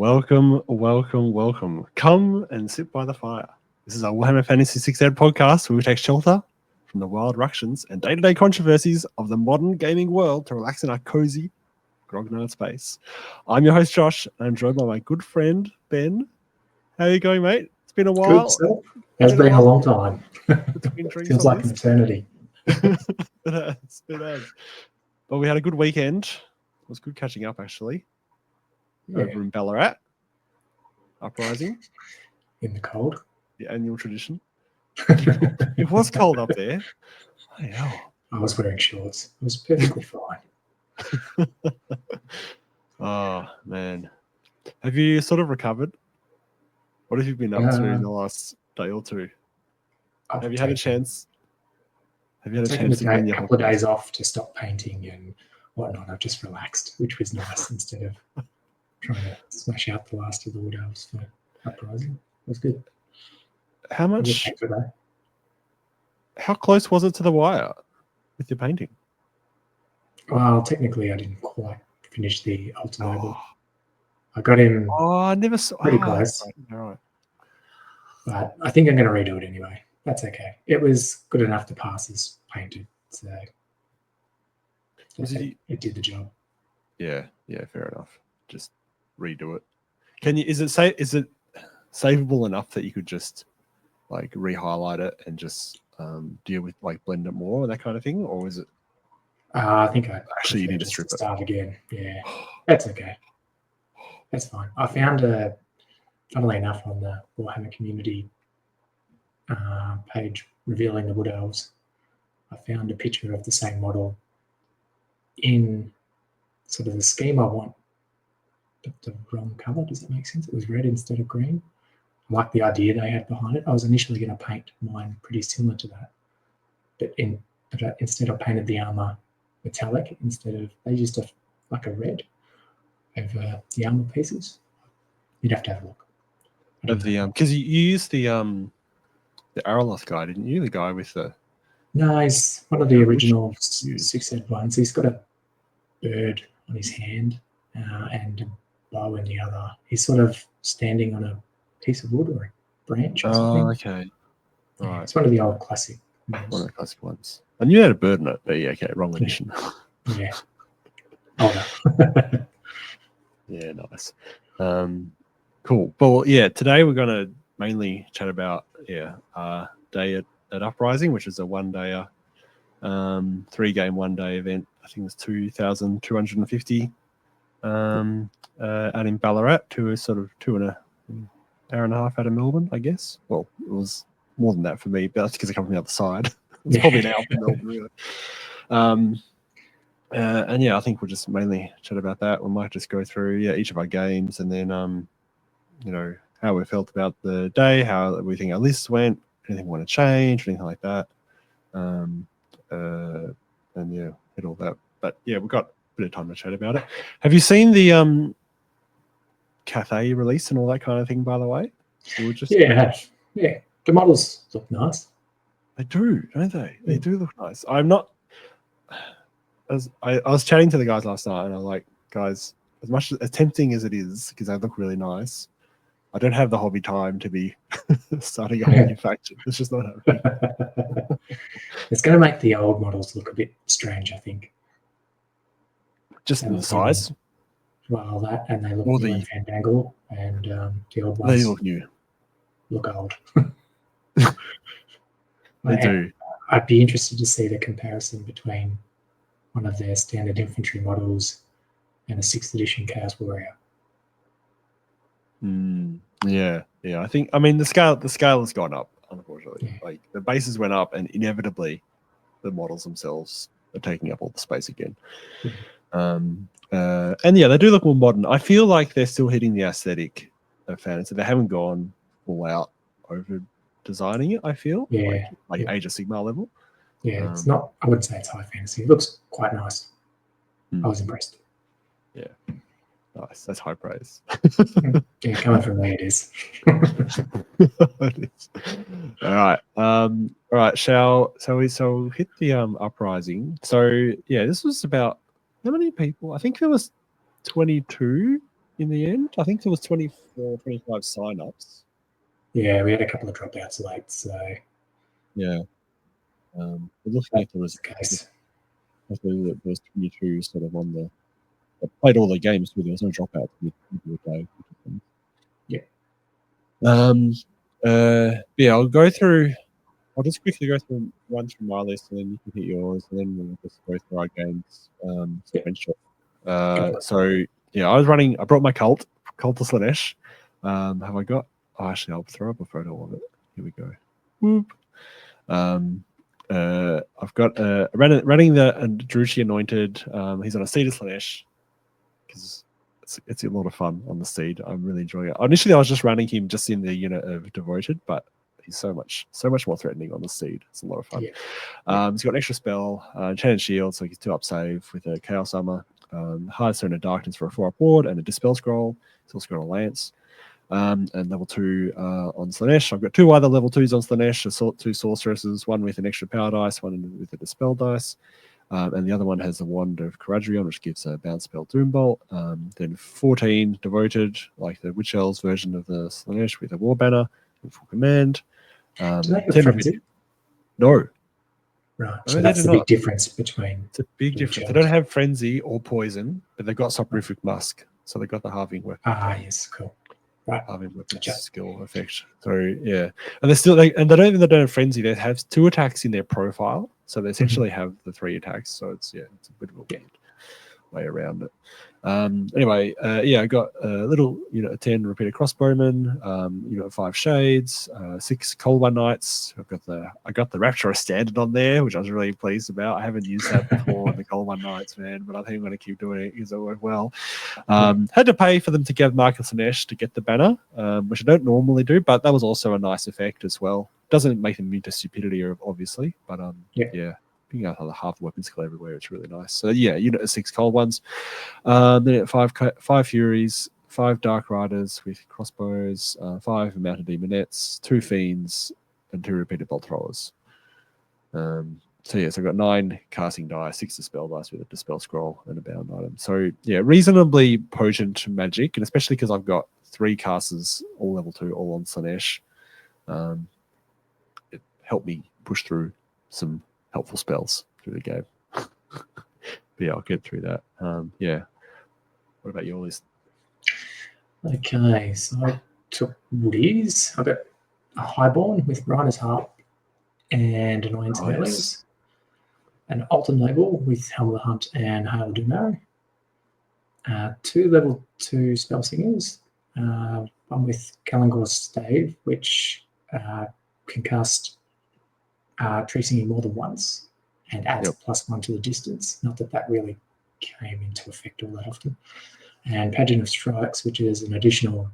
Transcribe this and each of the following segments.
Welcome, welcome, welcome. Come and sit by the fire. This is our Warhammer Fantasy 6 podcast where we take shelter from the wild ructions and day-to-day controversies of the modern gaming world to relax in our cozy, grognard space. I'm your host, Josh, and I'm joined by my good friend, Ben. How are you going, mate? It's been a while. Good, sir. It's been a long time. Feels like an eternity. It has. But we had a good weekend. It was good catching up, actually. Yeah. Over in Ballarat. Uprising. In the cold. The annual tradition. It was cold up there. Oh, yeah. I was wearing shorts. It was perfectly fine. Oh, man. Have you sort of recovered? What have you been up to in the last day or two? Have you had a chance? Have you had a chance to take a couple of days off to stop painting and whatnot? I've just relaxed, which was nice instead of trying to smash out the last of the wood elves for Uprising. It was good. How much? How close was it to the wire with your painting? Well, technically, I didn't quite finish the ultimate. Oh. I got him. Oh, I never saw. Pretty close. Right. But I think I'm going to redo it anyway. That's okay. It was good enough to pass as painted, so it did the job. Yeah, fair enough. Just redo it. Can you? Is it savable enough that you could just like re-highlight it and just deal with like blend it more and that kind of thing, or is it? I think I actually you need to strip it. Start again. Yeah, that's okay. That's fine. I found funnily enough, on the Warhammer community page revealing the wood elves, I found a picture of the same model in sort of the scheme I want, but the wrong color. Does that make sense? It was red instead of green. I like the idea they had behind it. I was initially going to paint mine pretty similar to that, but instead I painted the armor metallic they used like a red over the armor pieces. You'd have to have a look. Because you used the Araloth guy, didn't you? The guy with the... No, he's one of the original six-head ones. He's got a bird on his hand and a bow in the other. He's sort of standing on a piece of wood or a branch or something. Oh, okay. Right. Yeah, it's one of the old classic ones. One of the classic ones. I knew you had a bird in it, but yeah, okay, wrong edition. Yeah. Oh, no. Yeah, nice. Cool. Well, yeah, today we're going to mainly chat about day at Uprising, which is a one-day, 3-game one-day event. I think it's 2,250 out in Ballarat, to sort of 2.5 hours out of Melbourne, I guess. Well, it was more than that for me, but that's because I come from the other side. It's probably an hour from Melbourne, really. And yeah, I think we'll just mainly chat about that. We might just go through each of our games and then how we felt about the day, how we think our lists went, anything we want to change, anything like that. And yeah, hit all that. But yeah, we've got a bit of time to chat about it. Have you seen the Cathay release and all that kind of thing, by the way? Yeah. The models look nice. They do, don't they? They do look nice. I'm not... I was chatting to the guys last night and I'm like, guys, as much as tempting as it is, because they look really nice, I don't have the hobby time to be starting a whole new faction. It's just not happening. It's going to make the old models look a bit strange, I think. Just in the size? Well, that, and they look new in Fandangle, and the old ones they look new. Look old. They do. I'd be interested to see the comparison between one of their standard infantry models and a 6th edition Chaos Warrior. Yeah. I mean the scale has gone up, unfortunately. Yeah. Like the bases went up and inevitably the models themselves are taking up all the space again. And yeah, they do look more modern. I feel like they're still hitting the aesthetic of fantasy. They haven't gone all out over designing it, I feel. Like Age of Sigmar level. Yeah, it's not, I wouldn't say it's high fantasy. It looks quite nice. I was impressed. Yeah. Nice. That's high praise. Yeah, coming from me, it is. It is. All right. So we hit the Uprising. So yeah, this was about how many people? I think there was 22 in the end. I think there was 24, 25 sign-ups. Yeah, we had a couple of dropouts late, so Yeah. We're looking at the that's the case. there was 22 sort of on the. I played all the games too. There was no dropouts in the day. Yeah, I'll go through. I'll just quickly run through my list, and then you can hit yours, and then we'll just go through our games sequential. So yeah, I brought my cult of Slanesh. Have I got? Oh, actually, I'll throw up a photo of it. Here we go. Whoop. I've got running the Drushi Anointed. He's on a Seed of Slanesh because it's a lot of fun on the Seed. I'm really enjoying it. Initially, I was just running him just in the unit of Devoted, but he's so much more threatening on the Seed. It's a lot of fun. He's got an extra spell, Enchanted Shield, so he's 2-up save with a Chaos Armor, Hard Stone of Darkness for a 4-up ward, and a Dispel Scroll. He's also got a Lance. And level 2 on Slanesh. I've got 2 other level 2s on Slanesh, 2 sorceresses, one with an extra power dice, one with a dispel dice. And the other one has a Wand of Caradrion, which gives a bounce spell Doombolt. Then 14 Devoted, like the Witch Elves version of the Slanesh with a War Banner and full command. Do they have Frenzy? No. Right. So that's the big difference between. It's a big difference. They don't have Frenzy or Poison, but they've got Soporific Musk. So they've got the halving weapon. Ah, yes, cool. Right. Halving weapon skill effect. So yeah, and they don't have Frenzy. They have 2 attacks in their profile, so they essentially have the 3 attacks. So it's a bit of a weird way around it. Anyway, I got a little 10 repeated crossbowmen, 5 shades, 6 Cold One Knights. I got the Rapturous Standard on there, which I was really pleased about. I haven't used that before in the Cold One Knights, man, but I think I'm going to keep doing it because it worked well. Had to pay for them to get Marcus Slanesh to get the banner, which I don't normally do, but that was also a nice effect as well. Doesn't make them immune to stupidity, obviously, but being able to have the half weapon skill everywhere, it's really nice. So yeah, unit of 6 Cold Ones. Then 5 Furies, 5 Dark Riders with crossbows, 5 Mounted Demonettes, 2 Fiends, and 2 repeated Bolt Throwers. So I've got 9 casting dice, 6 dispel dice with a dispel scroll and a bound item. So yeah, reasonably potent magic, and especially because I've got 3 casters, all level 2, all on Slanesh. It helped me push through some helpful spells through the game. But yeah, I'll get through that. What about your list? Okay, so I took Woodies. I got a Highborn with Rhinos Harp and Annoyance Melee. An Alton Label with Helm of the Hunt and Hail of Doom Arrow. 2 level 2 Spell Singers. One with Kalangor's Stave, which can cast Tree Singing more than once and adds a +1 to the distance. Not that really came into effect all that often. And Pageant of Strikes, which is an additional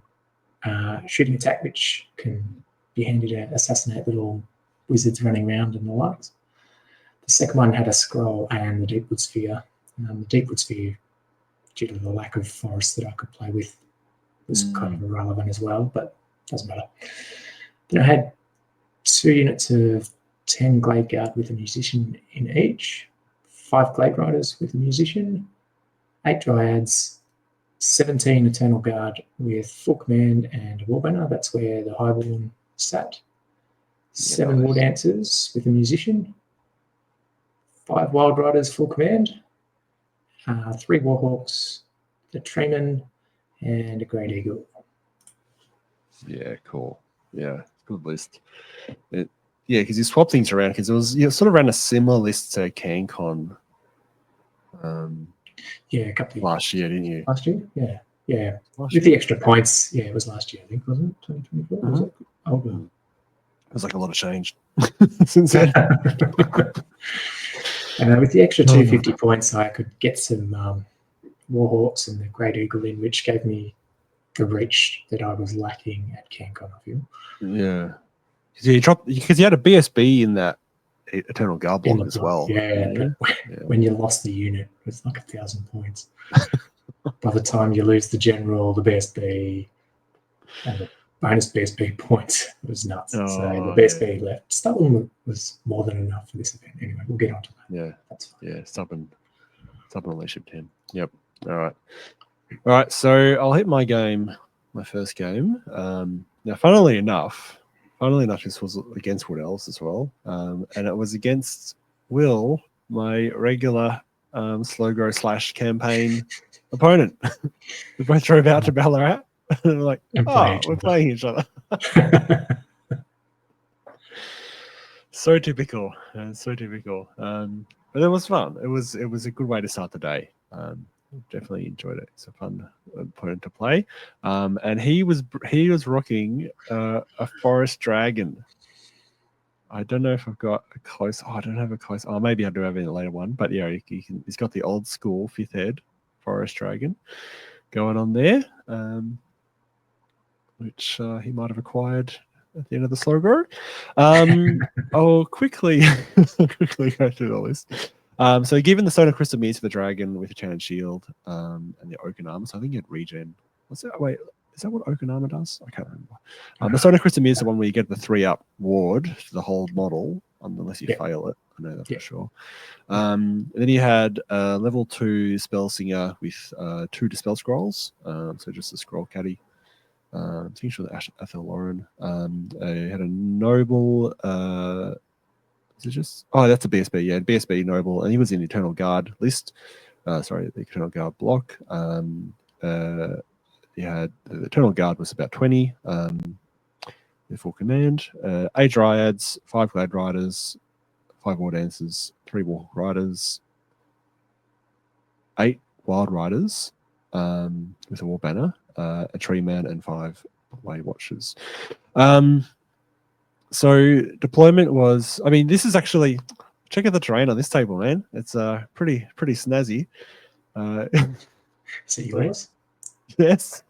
shooting attack, which can be handy to assassinate little wizards running around and the likes. The second one had a scroll and the Deepwood Sphere. The Deepwood Sphere, due to the lack of forests that I could play with, was kind of irrelevant as well, but doesn't matter. Then I had 2 units of 10 Glade Guard with a musician in each, 5 Glade Riders with a musician, 8 Dryads, 17 Eternal Guard with full command and a War Banner. That's where the Highborn sat. 7 War Dancers with a musician, 5 Wild Riders full command, 3 Warhawks, a Treeman, and a Great Eagle. Yeah, cool. Yeah, good list. Because you swap things around, because it was sort of ran a similar list to CanCon. A couple of last year, didn't you? Last year, yeah. With the extra points, it was last year, I think, wasn't it? 2024. Was it? Oh, it was like a lot of change since then. With the extra 250 points, I could get some Warhawks and the Great Eagle in, which gave me the reach that I was lacking at CanCon, I feel. Yeah. Because you had a BSB in that Eternal Guard block as well. Yeah. When you lost the unit, it was like 1,000 points. By the time you lose the general, the BSB, and the bonus BSB points, it was nuts. So the BSB left. Stubborn was more than enough for this event. Anyway, we'll get on to that. Yeah. That's fine. Yeah, Stubborn leadership 10. Yep. All right. All right, so I'll hit my first game. Now, funnily enough, this was against Wood Elves as well, and it was against Will, my regular slow grow / campaign opponent. We both drove out to Ballarat, and we're like, we're playing each other. So typical, so typical. But it was fun. It was a good way to start the day. Definitely enjoyed it. It's a fun opponent to play. And he was rocking a forest dragon. I don't know if I've got a close. I don't have a close. Maybe I do have it in a later one. But yeah, he's got the old school 5th ed forest dragon going on there, which he might have acquired at the end of the slow grow. I'll quickly go through the list. So given the Stone of Crystal Means for the dragon with a Enchanted Shield and the Oaken Armor, so I think you get regen. What's that? Wait, is that what Oaken Armor does? I can't remember. The Stone of Crystal Means is the one where you get the 3-up ward to the whole model, unless you fail it. I know that for sure. And then you had level 2 Spell Singer with 2 Dispel Scrolls, so just a scroll caddy. I think she was Athel Lauren. You had a Noble. Is it just? Oh, that's a BSB. Yeah, BSB Noble, and he was in the Eternal Guard list. The Eternal Guard block. You had the Eternal Guard was about 20. Full command. 8 Dryads, 5 Glad Riders, 5 War Dancers, 3 War Riders, 8 Wild Riders with a War Banner, a Tree Man, and 5 Way Watchers. So deployment was, this is actually, check out the terrain on this table, man. It's pretty snazzy. Is it yours? Yes.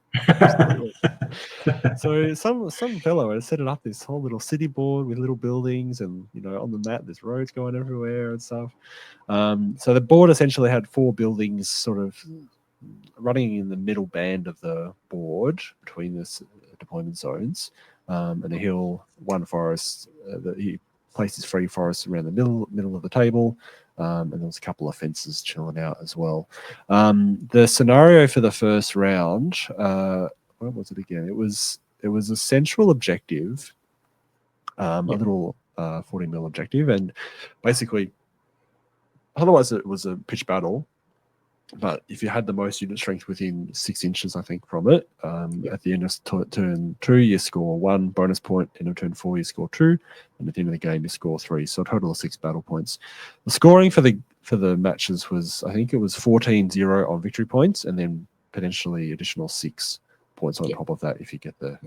So some fellow has set it up, this whole little city board with little buildings, and on the map there's roads going everywhere and stuff. So the board essentially had 4 buildings sort of running in the middle band of the board between the deployment zones. And a hill, 1 forest. He placed his 3 forests around the middle of the table, and there was a couple of fences chilling out as well. The scenario for the first round, what was it again? It was a central objective, a little 40 mil objective, and basically, otherwise it was a pitch battle. But if you had the most unit strength within 6 inches, I think, from it, at the end of turn 2, you score 1 bonus point. End of turn 4, you score 2, and at the end of the game, you score 3. So a total of 6 battle points. The scoring for the matches was, I think it was 14-0 on victory points, and then potentially additional 6 points on top of that if you get the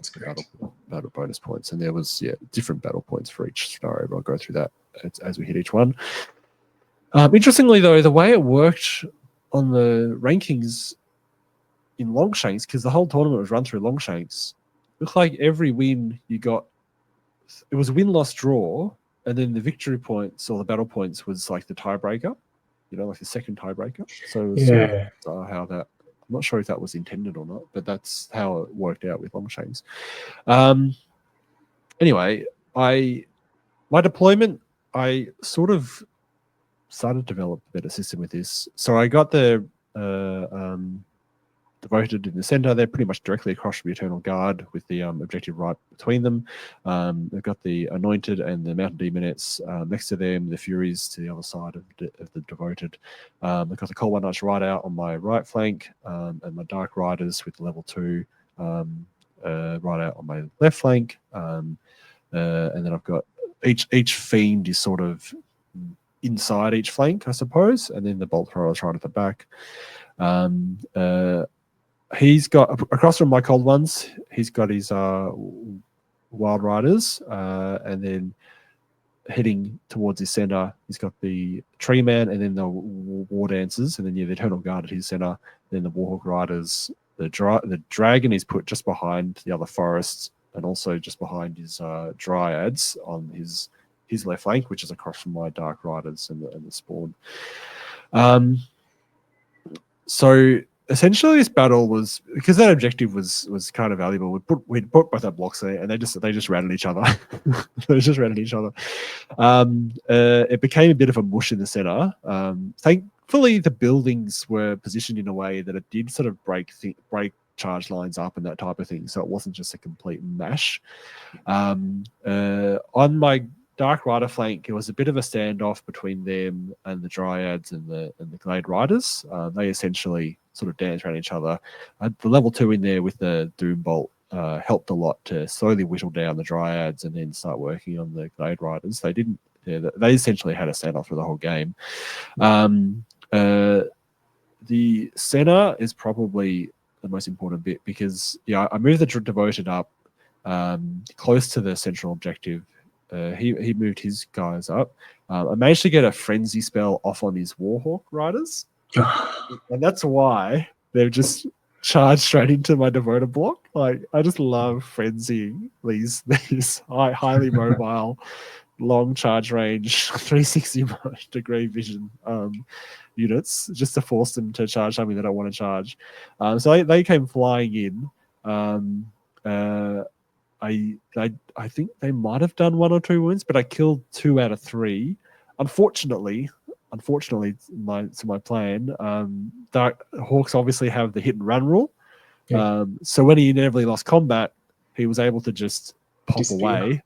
battle bonus points. And there was different battle points for each scenario. But I'll go through that as we hit each one. Interestingly, though, the way it worked on the rankings in Longshanks, because the whole tournament was run through Longshanks, looked like every win you got, it was win, loss, draw, and then the victory points or the battle points was like the tiebreaker, like the second tiebreaker. So it was how that, I'm not sure if that was intended or not, but that's how it worked out with Longshanks. Anyway, my deployment, I sort of started to develop a better system with this. So I got the devoted in the center. They're pretty much directly across from the Eternal Guard with the objective right between them. They've got the Anointed and the Mountain Demonettes next to them, the Furies to the other side of the devoted. They've got the Cold One Arch right out on my right flank, and my Dark Riders with level 2 right out on my left flank. And then I've got each Fiend is sort of inside each flank, I suppose, and then the bolt throwers right at the back. He's got, across from my Cold Ones, he's got his Wild Riders, and then heading towards his center, he's got the Tree Man and then the War Dancers, and then the Eternal Guard at his center, then the Warhawk Riders. The Dragon is put just behind the other forests, and also just behind his Dryads on his left flank, which is across from my Dark Riders and the Spawn. So essentially, this battle was, because that objective was kind of valuable. We'd put both our blocks there, and they just ran at each other. It became a bit of a mush in the center. thankfully the buildings were positioned in a way that it did sort of break charge lines up and that type of thing, so it wasn't just a complete mash. On my Dark Rider flank, it was a bit of a standoff between them and the Dryads and the Glade Riders. They essentially sort of dance around each other. The level 2 in there with the Doom Bolt helped a lot to slowly whittle down the Dryads and then start working on the Glade Riders. They didn't. Yeah, they essentially had a standoff for the whole game. The center is probably the most important bit because I moved the Devoted up close to the central objective. He moved his guys up. I managed to get a frenzy spell off on his Warhawk Riders, and that's why they've just charged straight into my Devoted block. Like, I just love frenzying these highly mobile, long charge range, 360 degree vision units, just to force them to charge something they don't want to charge. So they came flying in. I think they might have done 1 or 2 wounds, but I killed 2 out of 3. Unfortunately, to my plan, Dark Hawks obviously have the hit and run rule. So when he inevitably lost combat, he was able to just pop away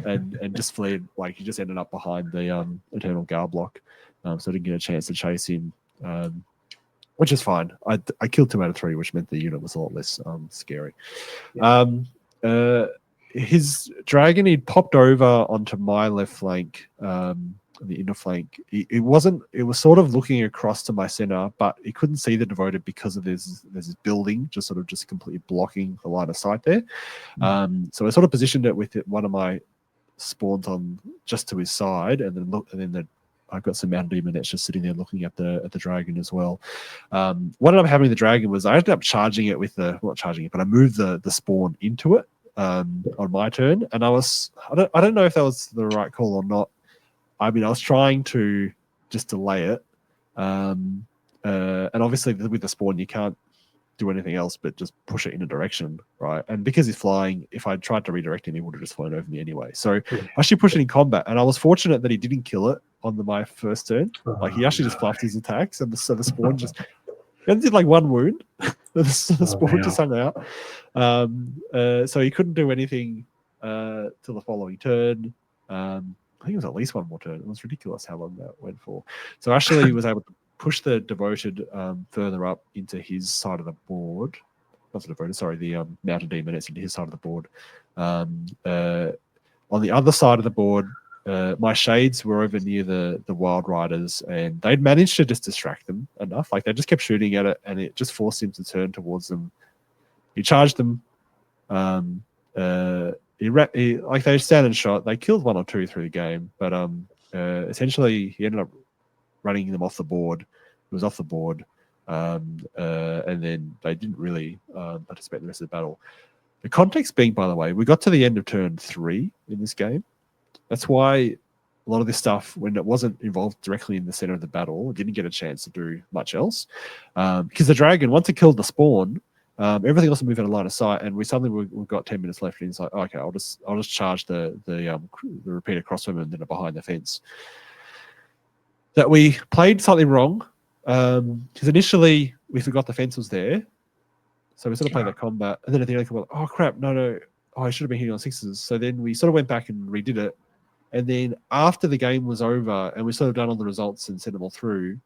and just flee. Like, he just ended up behind the Eternal Guard block, so I didn't get a chance to chase him, which is fine. I killed 2 out of 3, which meant the unit was a lot less scary. His dragon, he'd popped over onto my left flank, the inner flank. It was sort of looking across to my center, but he couldn't see the Devoted because of there's this building just completely blocking the line of sight there. So I sort of positioned it with one of my spawns on just to his side, and then I've got some Mountain Demonettes just sitting there looking at the dragon as well. What ended up happening with the dragon was I ended up charging it with not charging it, but I moved the spawn into it on my turn, and I don't know if that was the right call or not. I mean, I was trying to just delay it, and obviously with the spawn you can't do anything else but just push it in a direction, right? And because he's flying, if I tried to redirect him, he would have just flown over me anyway. So I actually pushed it in combat, and I was fortunate that he didn't kill it on my first turn. Like, he actually just fluffed his attacks, and so the spawn just did like 1 wound. The spawn just hung out. So he couldn't do anything till the following turn. I think it was at least 1 more turn. It was ridiculous how long that went for. So actually he was able to push the Devoted further up into his side of the board. Not the Devoted, sorry, the Mountain Demonettes into his side of the board. On the other side of the board, my Shades were over near the Wild Riders, and they'd managed to just distract them enough. Like, they just kept shooting at it, and it just forced him to turn towards them. He charged them. Like, they stand and shot. They killed 1 or 2 through the game, but essentially he ended up running them off the board. It was off the board, and then they didn't really participate in the rest of the battle. The context being, by the way, we got to the end of turn 3 in this game. That's why a lot of this stuff, when it wasn't involved directly in the center of the battle, didn't get a chance to do much else. Because the dragon, once it killed the spawn, everything else will move out of line of sight, and we've got 10 minutes left, and he's like, okay, I'll just charge the repeater crossbowman and then behind the fence. That we played slightly wrong, because initially we forgot the fence was there, so we sort of played that combat, and then at the end, oh crap, no, I should have been hitting on 6s. So then we sort of went back and redid it, and then after the game was over and we sort of done all the results and sent them all through,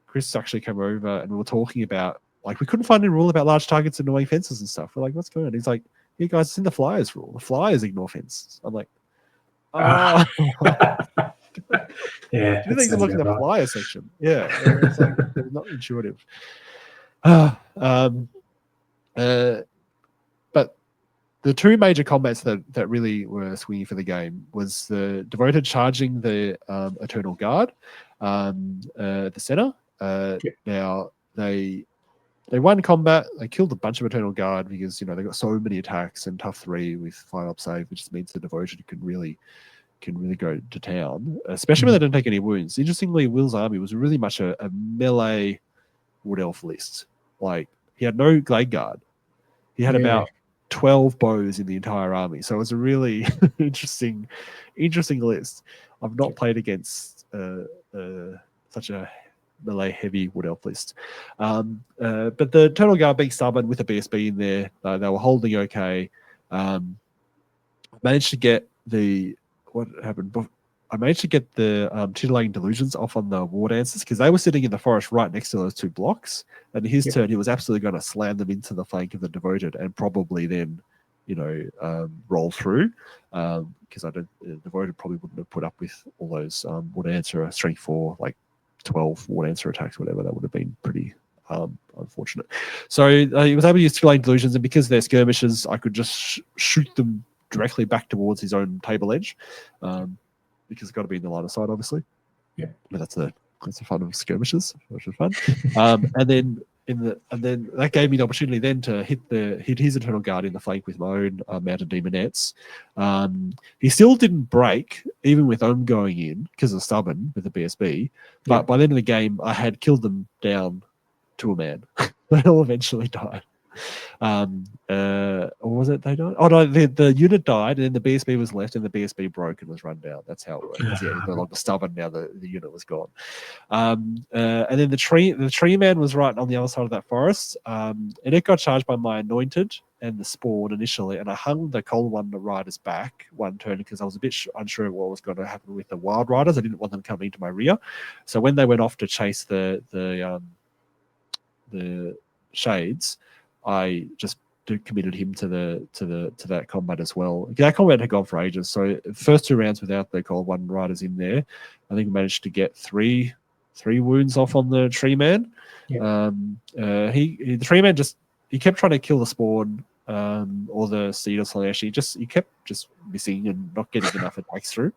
Chris actually came over and we were talking about, like, we couldn't find any rule about large targets and annoying fences and stuff. We're like, what's going on? He's like, hey guys, it's in the Flyers rule. The Flyers ignore fences. I'm like, oh. Yeah. You think to look at the Flyer section. Yeah. It's like, it's not intuitive. But the 2 major combats that really were swinging for the game was the Devoted charging the Eternal Guard, the center. Now, they won combat. They killed a bunch of Eternal Guard because, they got so many attacks and tough 3 with 5-up save, which just means the Devoted can really go to town, especially when they don't take any wounds. Interestingly, Will's army was really much a melee Wood Elf list. Like, he had no Glade Guard. He had about 12 bows in the entire army. So it was a really interesting list. I've not played against such a melee heavy Wood Elf list. But the Eternal Guard being stubborn with a BSB in there, they were holding okay. Managed to get what happened. I managed to get the Titillating Delusions off on the War Dancers because they were sitting in the forest right next to those two blocks. And his turn, he was absolutely going to slam them into the flank of the Devoted and probably then, roll through. Because the Devoted probably wouldn't have put up with all those War Dancer strength 4, like 12 War Dancer attacks, whatever. That would have been pretty unfortunate. So he was able to use Titillating Delusions, and because they're skirmishes, I could just shoot them directly back towards his own table edge. Because it's got to be in the line of sight, obviously. Yeah, but that's the fun of skirmishes, which is fun. And then that gave me the opportunity then to hit his Eternal Guard in the flank with my own mounted demonettes. He still didn't break, even with Ohm going in because of stubborn with the BSB. But by the end of the game, I had killed them down to a man. They all eventually died. Or was it they died? Oh no, the unit died, and then the BSB was left, and the BSB broke and was run down. That's how it worked. Yeah, no longer stubborn. Now the unit was gone. And then the tree man was right on the other side of that forest. And it got charged by my anointed and the spawn initially, and I hung the Cold One Riders back one turn because I was a bit unsure of what was going to happen with the Wild Riders. I didn't want them coming into my rear, so when they went off to chase the shades, I just committed him to that combat as well. That combat had gone for ages. So first 2 rounds without the Cold One Riders in there, I think we managed to get three wounds off on the tree man. Yeah. The tree man he kept trying to kill the spawn or the seed or something. Actually, he kept just missing and not getting enough attacks through.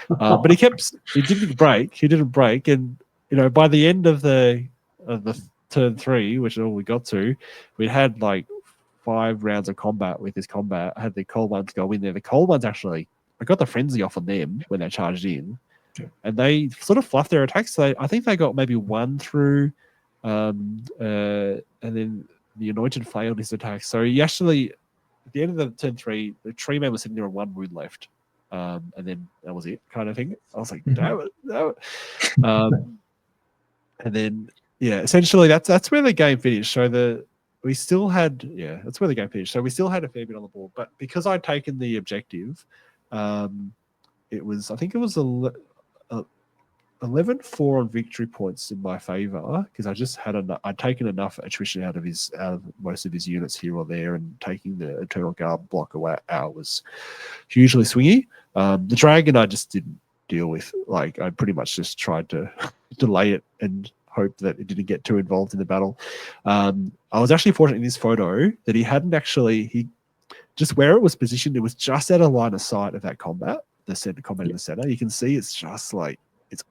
But he didn't break, and by the end of the turn 3, which is all we got to, we had like 5 rounds of combat with this combat. I had the Cold Ones go in there. The Cold Ones actually, I got the frenzy off on them when they charged in, and they sort of fluffed their attacks. So I think they got maybe 1 through, and then the Anointed failed his attack. So he actually, at the end of the turn 3, the tree man was sitting there with 1 wound left, and then that was it, kind of thing. I was like, damn it. And then, yeah, essentially that's where the game finished. So that's where the game finished. So we still had a fair bit on the board, but because I'd taken the objective, it was 11-4 on victory points in my favor because I just I'd taken enough attrition out of most of his units here or there, and taking the Eternal Guard block out was hugely swingy. The dragon I just didn't deal with. Like, I pretty much just tried to delay it and hope that it didn't get too involved in the battle. I was actually fortunate in this photo that he just where it was positioned, it was just out of line of sight of that combat, the combat in the center. You can see it's just like it's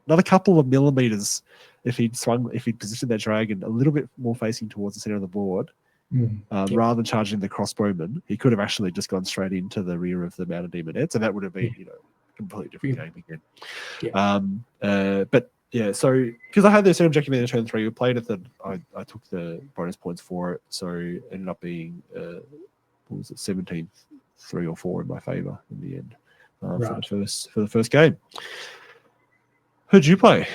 another couple of millimeters if he'd positioned that dragon a little bit more facing towards the center of the board. Rather than charging the crossbowman, he could have actually just gone straight into the rear of the mounted demonettes, and that would have been a completely different game again. But yeah, so because I had the same objective in turn 3, we played it. I took the bonus points for it, so it ended up being 17-3 or 4 in my favor in the end for the first game. Who'd you play?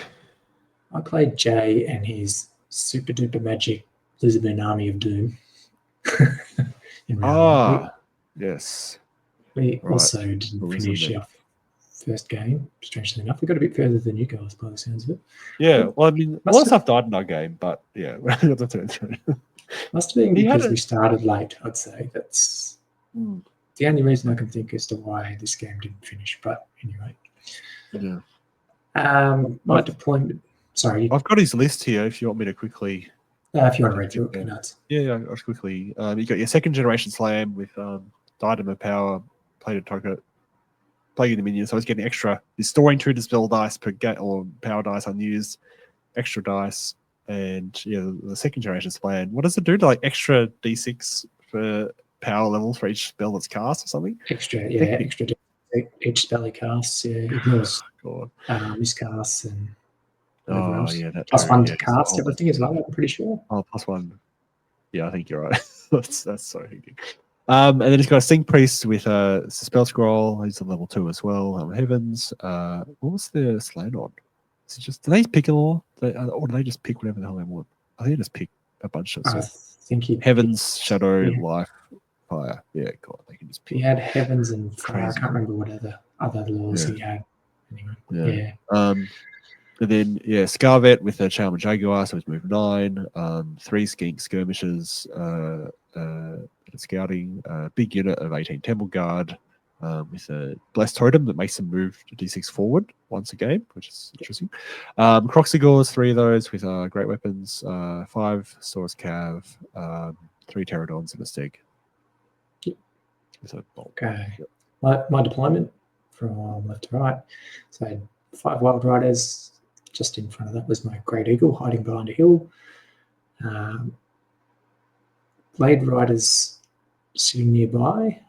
I played Jay and his super duper magic Lisbon Army of Doom. Yes. We also didn't finish our first game, strangely enough. We got a bit further than you guys by the sounds of it. Yeah, well, I mean, a lot of stuff died in our game, but yeah, we got the turn through. Must have been because we started late, I'd say. That's the only reason I can think as to why this game didn't finish. But anyway. Yeah. My deployment. Sorry. I've got his list here if you want me to quickly. If you want to read through it, nuts. Yeah, I'll just quickly. You got your 2nd generation slam with Diadem Power, plated target, plaguing the minions. So I was getting extra. He's storing 2 dispel dice per or power dice unused, extra dice, and the 2nd generation slam. What does it do to extra d6 for power levels for each spell that's cast or something? Extra d6 each spell he casts. Yeah, ignores miscasts and. That +1 to cast everything as well, I'm pretty sure. +1. Yeah, I think you're right. that's so hectic. And then he's got a Sing Priest with a spell scroll. He's on level 2 as well. Heavens. What was the slant on? Is it just, do they pick it all? Or do they just pick whatever the hell they want? I think they just pick a bunch of I think he Heavens, Shadow, yeah. Life, Fire. Yeah, God, they can just pick. He had Heavens and Fire. Crazy. I can't remember what other laws he had. Anyway, yeah. And then, Scarvet with a Charm and Jaguar, so he's moved 9. 3 Skink Skirmishers, Scouting, big unit of 18 Temple Guard with a Blessed Totem that makes them move to D6 forward once a game, which is interesting. Croxigors, 3 of those with great weapons, 5 Saurus Cav, 3 Pterodons and a Steg. With a bolt. Okay. My deployment from left to right. So I had 5 Wild Riders. Just in front of that was my Great Eagle hiding behind a hill. Blade Riders sitting nearby,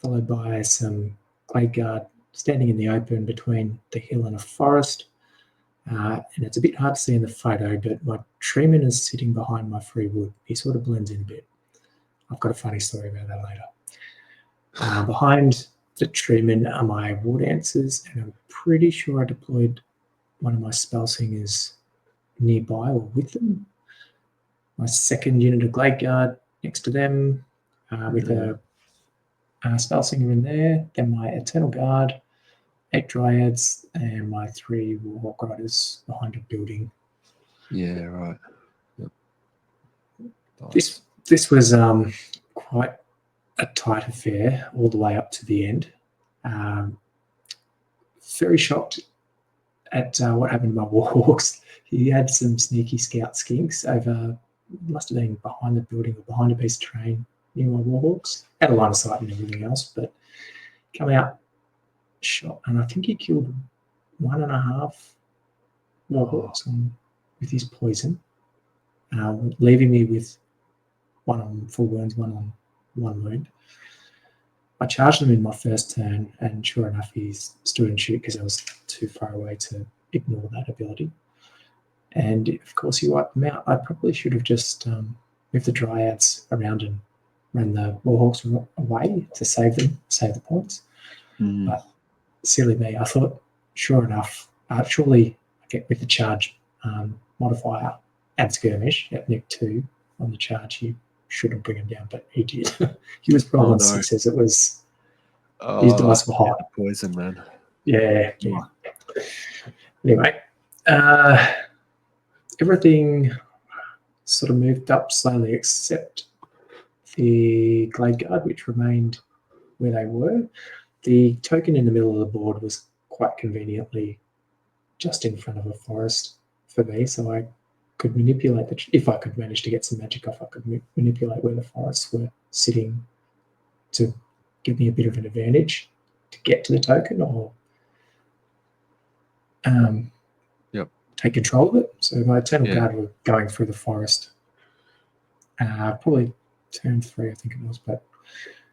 followed by some Glade Guard standing in the open between the hill and a forest. And it's a bit hard to see in the photo, but my Treeman is sitting behind my Free Wood. He sort of blends in a bit. I've got a funny story about that later. Behind the Treeman are my War Dancers, and I'm pretty sure I deployed one of my Spell Singers nearby or with them. My second unit of Glade Guard next to them with a Spell Singer in there. Then my Eternal Guard, 8 Dryads, and my 3 Warhawk Riders behind a building. Yeah, right. Yep. Nice. This was quite a tight affair all the way up to the end. Very shocked at what happened to my Warhawks. He had some sneaky scout skinks over, must have been behind the building or behind a piece of terrain near my Warhawks. Had a line of sight and everything else, but come out, shot, and I think he killed 1.5 Warhawks with his poison, leaving me with 1 on 4 wounds, 1 on 1 wound. I charged him in my first turn, and sure enough, he stood and shoot because I was too far away to ignore that ability. And of course, he wiped them out. I probably should have just moved the Dryads around and ran the Warhawks away to save them, save the points. But silly me, I thought, sure enough, surely I get with the charge modifier and skirmish at Nick 2 on the charge. He shouldn't bring him down, but he did. He was probably on 6s. It was his dice were hot. Poison, man. Yeah. Anyway, everything sort of moved up slowly except the Glade Guard, which remained where they were. The token in the middle of the board was quite conveniently just in front of a forest for me, so I could manipulate if I could manage to get some magic off, I could manipulate where the forests were sitting to give me a bit of an advantage to get to the token or take control of it. So my Eternal Guard were going through the forest. Probably turn 3, I think it was, but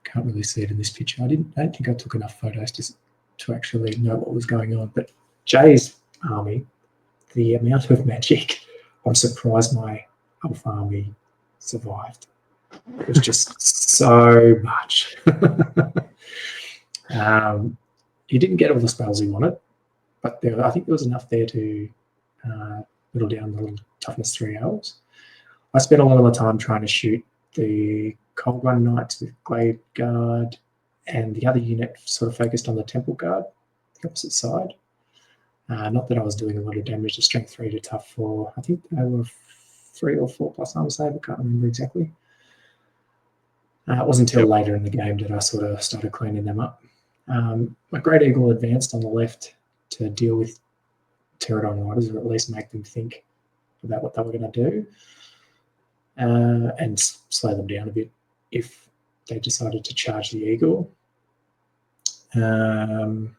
can't really see it in this picture. I don't think I took enough photos to actually know what was going on. But Jay's army, the amount of magic, I'm surprised my Elf army survived. It was just so much. He didn't get all the spells he wanted, but I think there was enough there to whittle down the little toughness 3 elves. I spent a lot of the time trying to shoot the Cold Run Knights with Glade Guard, and the other unit sort of focused on the Temple Guard, the opposite side. Not that I was doing a lot of damage to Strength 3 to Tough 4. I think they were 3 or 4 plus armor save. I can't remember exactly. It wasn't until later in the game that I sort of started cleaning them up. My Great Eagle advanced on the left to deal with Pterodon Riders, or at least make them think about what they were going to do, and slow them down a bit if they decided to charge the Eagle. Can't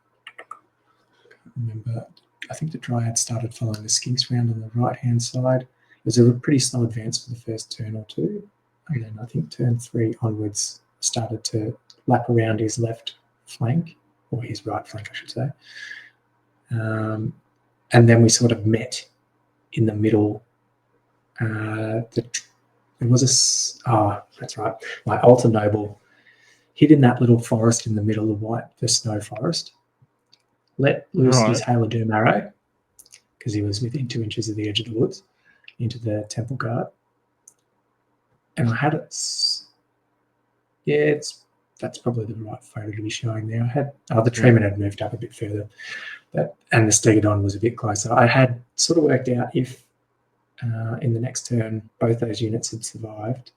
remember. I think the Dryad started following the Skinks round on the right-hand side. It was a pretty slow advance for the first turn or two, and then I think turn 3 onwards started to lap around his left flank, or his right flank, I should say. And then we sort of met in the middle. That's right. My Altar Noble hid in that little forest in the middle of the snow forest. Let loose his Hail of Doom arrow, because he was within 2 inches of the edge of the woods into the temple guard. And I had it. Yeah, that's probably the right photo to be showing there. I had the treeman had moved up a bit further, and the stegodon was a bit closer. I had sort of worked out if in the next turn both those units had survived,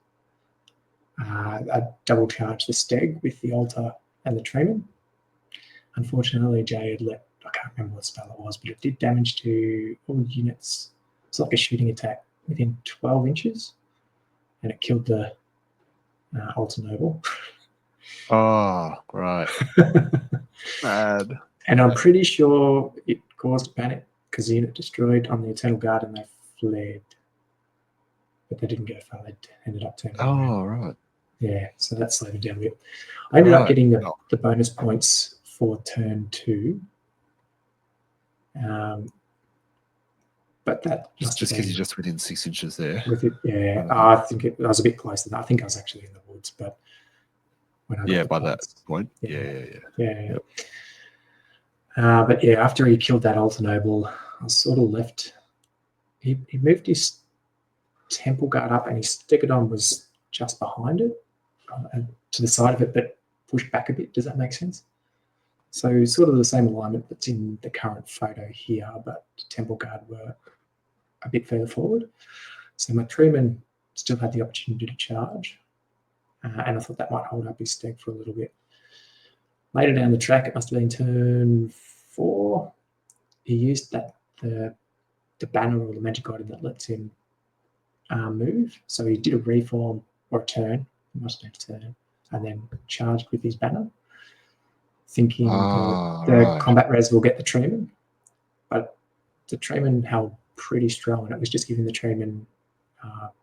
I'd double charge the steg with the altar and the treeman. Unfortunately, Jay had let, I can't remember what spell it was, but it did damage to all units. It's like a shooting attack within 12 inches, and it killed the altar noble. Oh, right. Bad. And I'm pretty sure it caused a panic because the unit destroyed on the Eternal Guard and they fled. But they didn't go far. They ended up turning around. Right. Yeah, so that slowed it down a bit. I ended up getting the bonus points for turn 2. But that just because you're just within 6 inches there. With it, yeah. I think I was a bit closer than that. I think I was actually in the woods, but when I got by points, that point. Yeah. Yep. But yeah, after he killed that altar noble, I was sort of left. He moved his temple guard up, and his stegodon was just behind it, to the side of it, but pushed back a bit. Does that make sense? So sort of the same alignment that's in the current photo here, but the temple guard were a bit further forward. So my treeman still had the opportunity to charge, and I thought that might hold up his steg for a little bit. Later down the track, it must have been turn 4. He used the banner or the magic item that lets him move. So he did a reform or a turn, it must have been a turn, and then charged with his banner, thinking the combat res will get the treeman. But the treeman held pretty strong, and it was just giving the treeman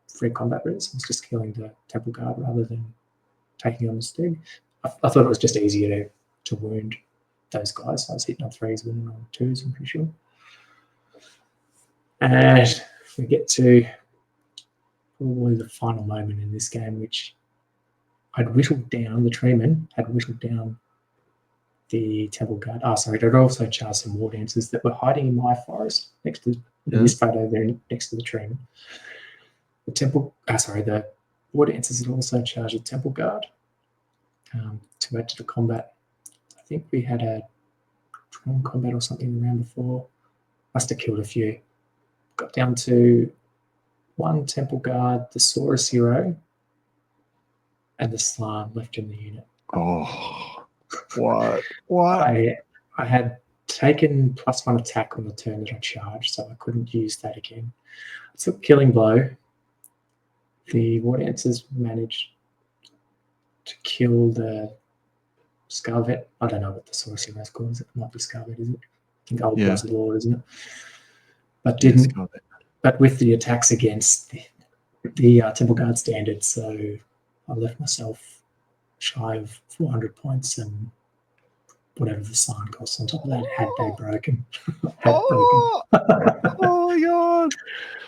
free combat res. It was just killing the temple guard rather than taking on the steg. I thought it was just easier to wound those guys. So I was hitting on 3s, winning on 2s, I'm pretty sure. And we get to probably the final moment in this game, which I'd whittled down, the treeman had whittled down the temple guard. They'd also charged some war dancers that were hiding in my forest next to this photo there, next to the treeman. The war dancers had also charged the temple guard to add to the combat. I think we had a drawn combat or something the round before. Must have killed a few. Got down to 1 temple guard, the Saurus hero, and the Slan left in the unit. Oh, what? I had taken +1 attack on the turn that I charged, so I couldn't use that again. I took Killing Blow. The War Dancers managed to kill the Scarvet. I don't know what the Saurus hero is called. It might be Scarvet, is it? I think Old Blessed Lord, isn't it? But didn't. But with the attacks against the Temple Guard standard, so I left myself shy of 400 points, and whatever the sign cost on top of that had they broken. Oh my god!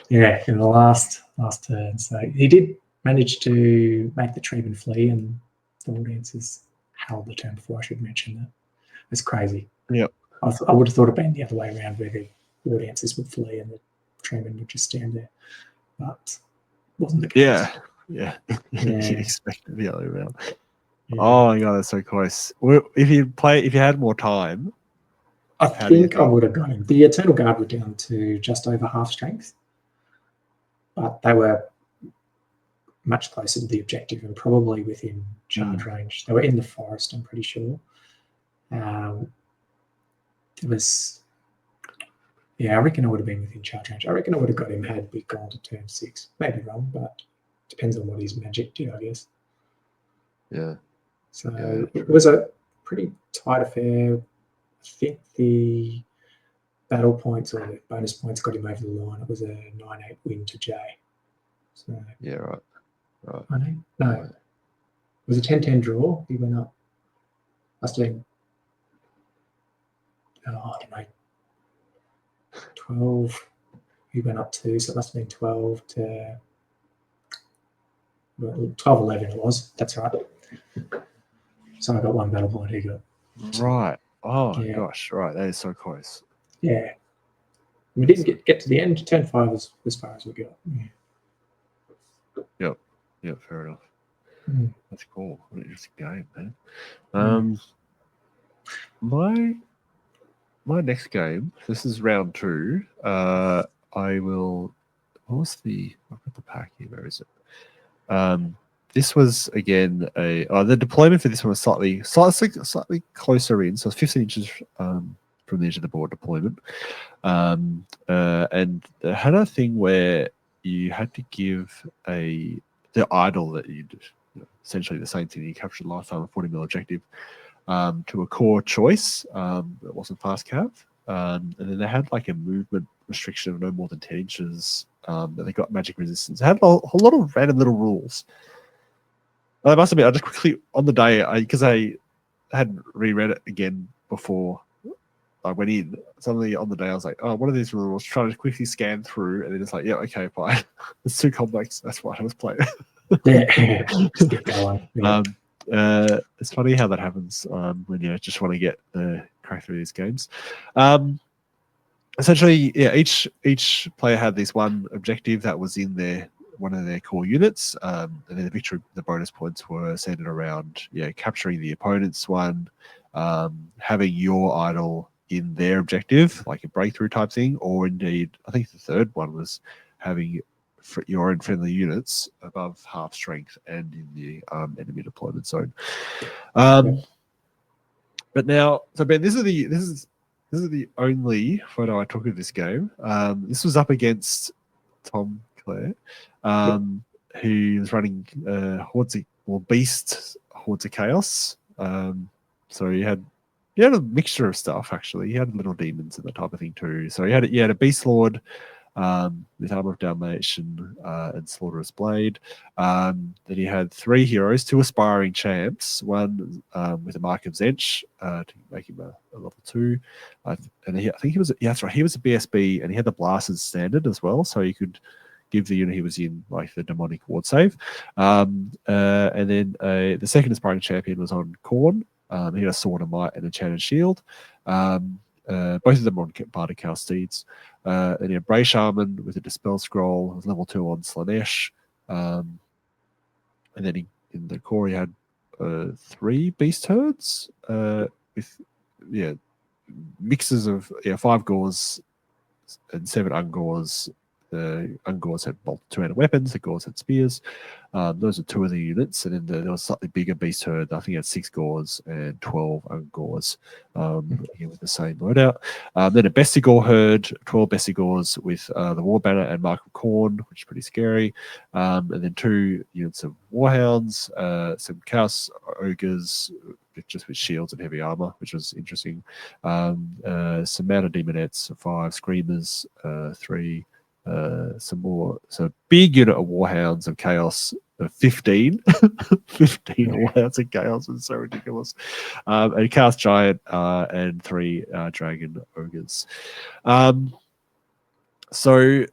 Yeah, in the last turn. So he did manage to make the treeman flee, and the War Dancers held the turn before. I should mention that. It's crazy. Yep. I would have thought it been the other way around, where the War Dancers would flee and the treeman would just stand there, but wasn't the case. Yeah. You expected the other way around. Yeah. Oh my god, that's so close. If you had more time, I think I would have got him. The Eternal Guard were down to just over half strength, but they were much closer to the objective and probably within charge range. They were in the forest, I'm pretty sure. It was. Yeah, I reckon I would have been within charge range. I reckon I would have got him had we gone to turn 6. Maybe wrong, but depends on what his magic did, I guess. Yeah. So it was a pretty tight affair. I think the battle points or the bonus points got him over the line. It was a 9-8 win to Jay. So yeah, right. 9-8? No. It was a 10-10 draw. He went up. Must have been, I don't know, 12. He went up 2, so it must have been 12 to 12-11 it was. That's right. So I got 1 battle point. He got 2. Right. Oh my gosh. Right. That is so close. Yeah. We didn't get to the end. Turn 5 as far as we got. Yeah, fair enough. That's cool. What an interesting game, man. My next game, this is round 2. I will. I've got the pack here. Where is it? This was again the deployment for this one was slightly closer in, so it's 15 inches from the edge of the board deployment, and it had a thing where you had to give the idol that essentially the same thing, you captured lifetime of 40 mil objective to a core choice that wasn't fast cav, and then they had like a movement restriction of no more than 10 inches. That they got magic resistance. It had a whole lot of random little rules. I must admit, I just quickly on the day, because I hadn't reread it again before I went in. Suddenly on the day, I was like, "Oh, what are these rules?" Trying to quickly scan through, and then it's like, "Yeah, okay, fine. It's too complex. That's why I was playing." Just get going. It's funny how that happens when you just want to get crack through these games. Essentially, yeah, each player had this one objective that was in one of their core units, and then the bonus points were centered around capturing the opponent's one, having your idol in their objective, like a breakthrough type thing, or indeed, I think the third one was having your own friendly units above half strength and in the enemy deployment zone. But now, so Ben, this is the only photo I took of this game. This was up against Tom Clare, who was running Beast Hordes of Chaos. So he had a mixture of stuff, actually. He had little demons and that type of thing too. So he had a Beast Lord with Armor of Dalmatian and Slaughterous Blade. Then he had 3 heroes, 2 aspiring champs, one with a Mark of Zench to make him a level 2. And I think he was a BSB, and he had the Blasted Standard as well, so he could give the unit he was in like the demonic ward save. And then the second aspiring champion was on Khorne. He had a Sword of Might and Enchanted Shield. Both of them on Bardic Cow Steeds. And he had Bray Shaman with a Dispel Scroll, level 2 on Slanesh. And then in the core, he had 3 Beast Herds with mixes of 5 Gores and 7 Ungors. The Ungors had 2-handed weapons, the Gores had spears. Those are 2 of the units, and then there was a slightly bigger beast herd. I think it had 6 Gores and 12 Ungors, again with the same loadout. Then a Bestigor herd, 12 Bestigors with the War Banner and Mark of Khorne, which is pretty scary. And then 2 units of Warhounds, some Chaos Ogres, just with shields and heavy armor, which was interesting. Some Mounted Demonettes, 5 Screamers, 3. Some more, so big unit of Warhounds of Chaos, 15 Warhounds of Chaos is so ridiculous. And Chaos Giant and 3 Dragon Ogres. So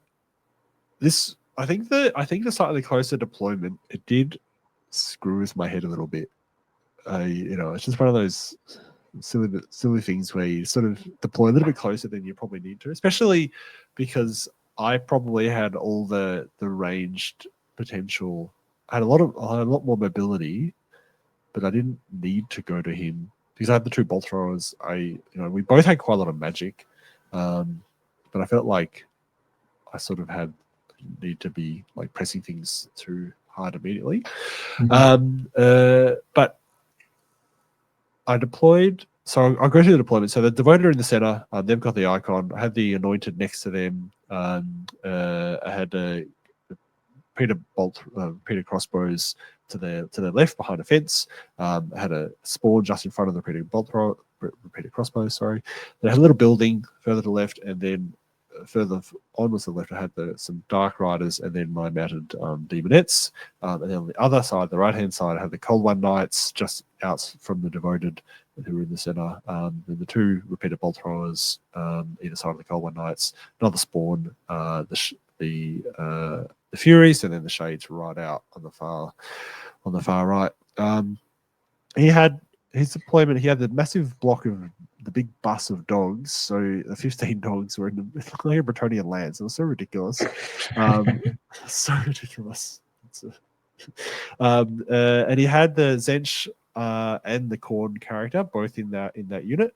this, I think the slightly closer deployment, it did screw with my head a little bit. It's just one of those silly things where you sort of deploy a little bit closer than you probably need to, especially because I probably had all the ranged potential. I had a lot more mobility, but I didn't need to go to him because I had the 2 bolt throwers. We both had quite a lot of magic, but I felt like I sort of need to be like pressing things too hard immediately. But I deployed. So I'll go through the deployment. So the Devoted are in the center. They've got the icon. I had the Anointed next to them. I had Peter Crossbows to the left behind a fence. I had a spawn just in front of the Peter Crossbow. Sorry. Then I had a little building further to the left, and then further onwards to the left, I had some Dark Riders, and then my mounted Demonettes. And then on the other side, the right-hand side, I had the Cold One Knights just out from the Devoted, who were in the center. Then the 2 repeated bolt throwers either side of the Cold One Knights, another spawn, the Furies, and then the Shades right out on the far right. He had his deployment. He had the massive block of the big bus of dogs. So the 15 dogs were in the like a Bretonian lands. It was so ridiculous. So ridiculous. And he had the Zench and the Khorne character both in that unit.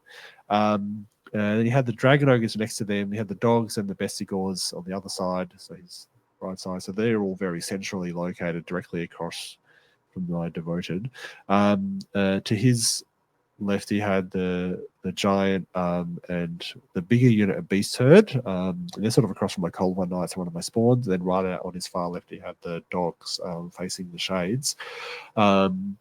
And then he had the Dragon Ogres next to them. He had the dogs and the Bestigors on the other side, so his right side. So they're all very centrally located, directly across from my devoted. To his left, he had the giant and the bigger unit of Beast Herd. And they're sort of across from my Cold One Knights, one of my spawns. And then right out on his far left, he had the dogs facing the shades. And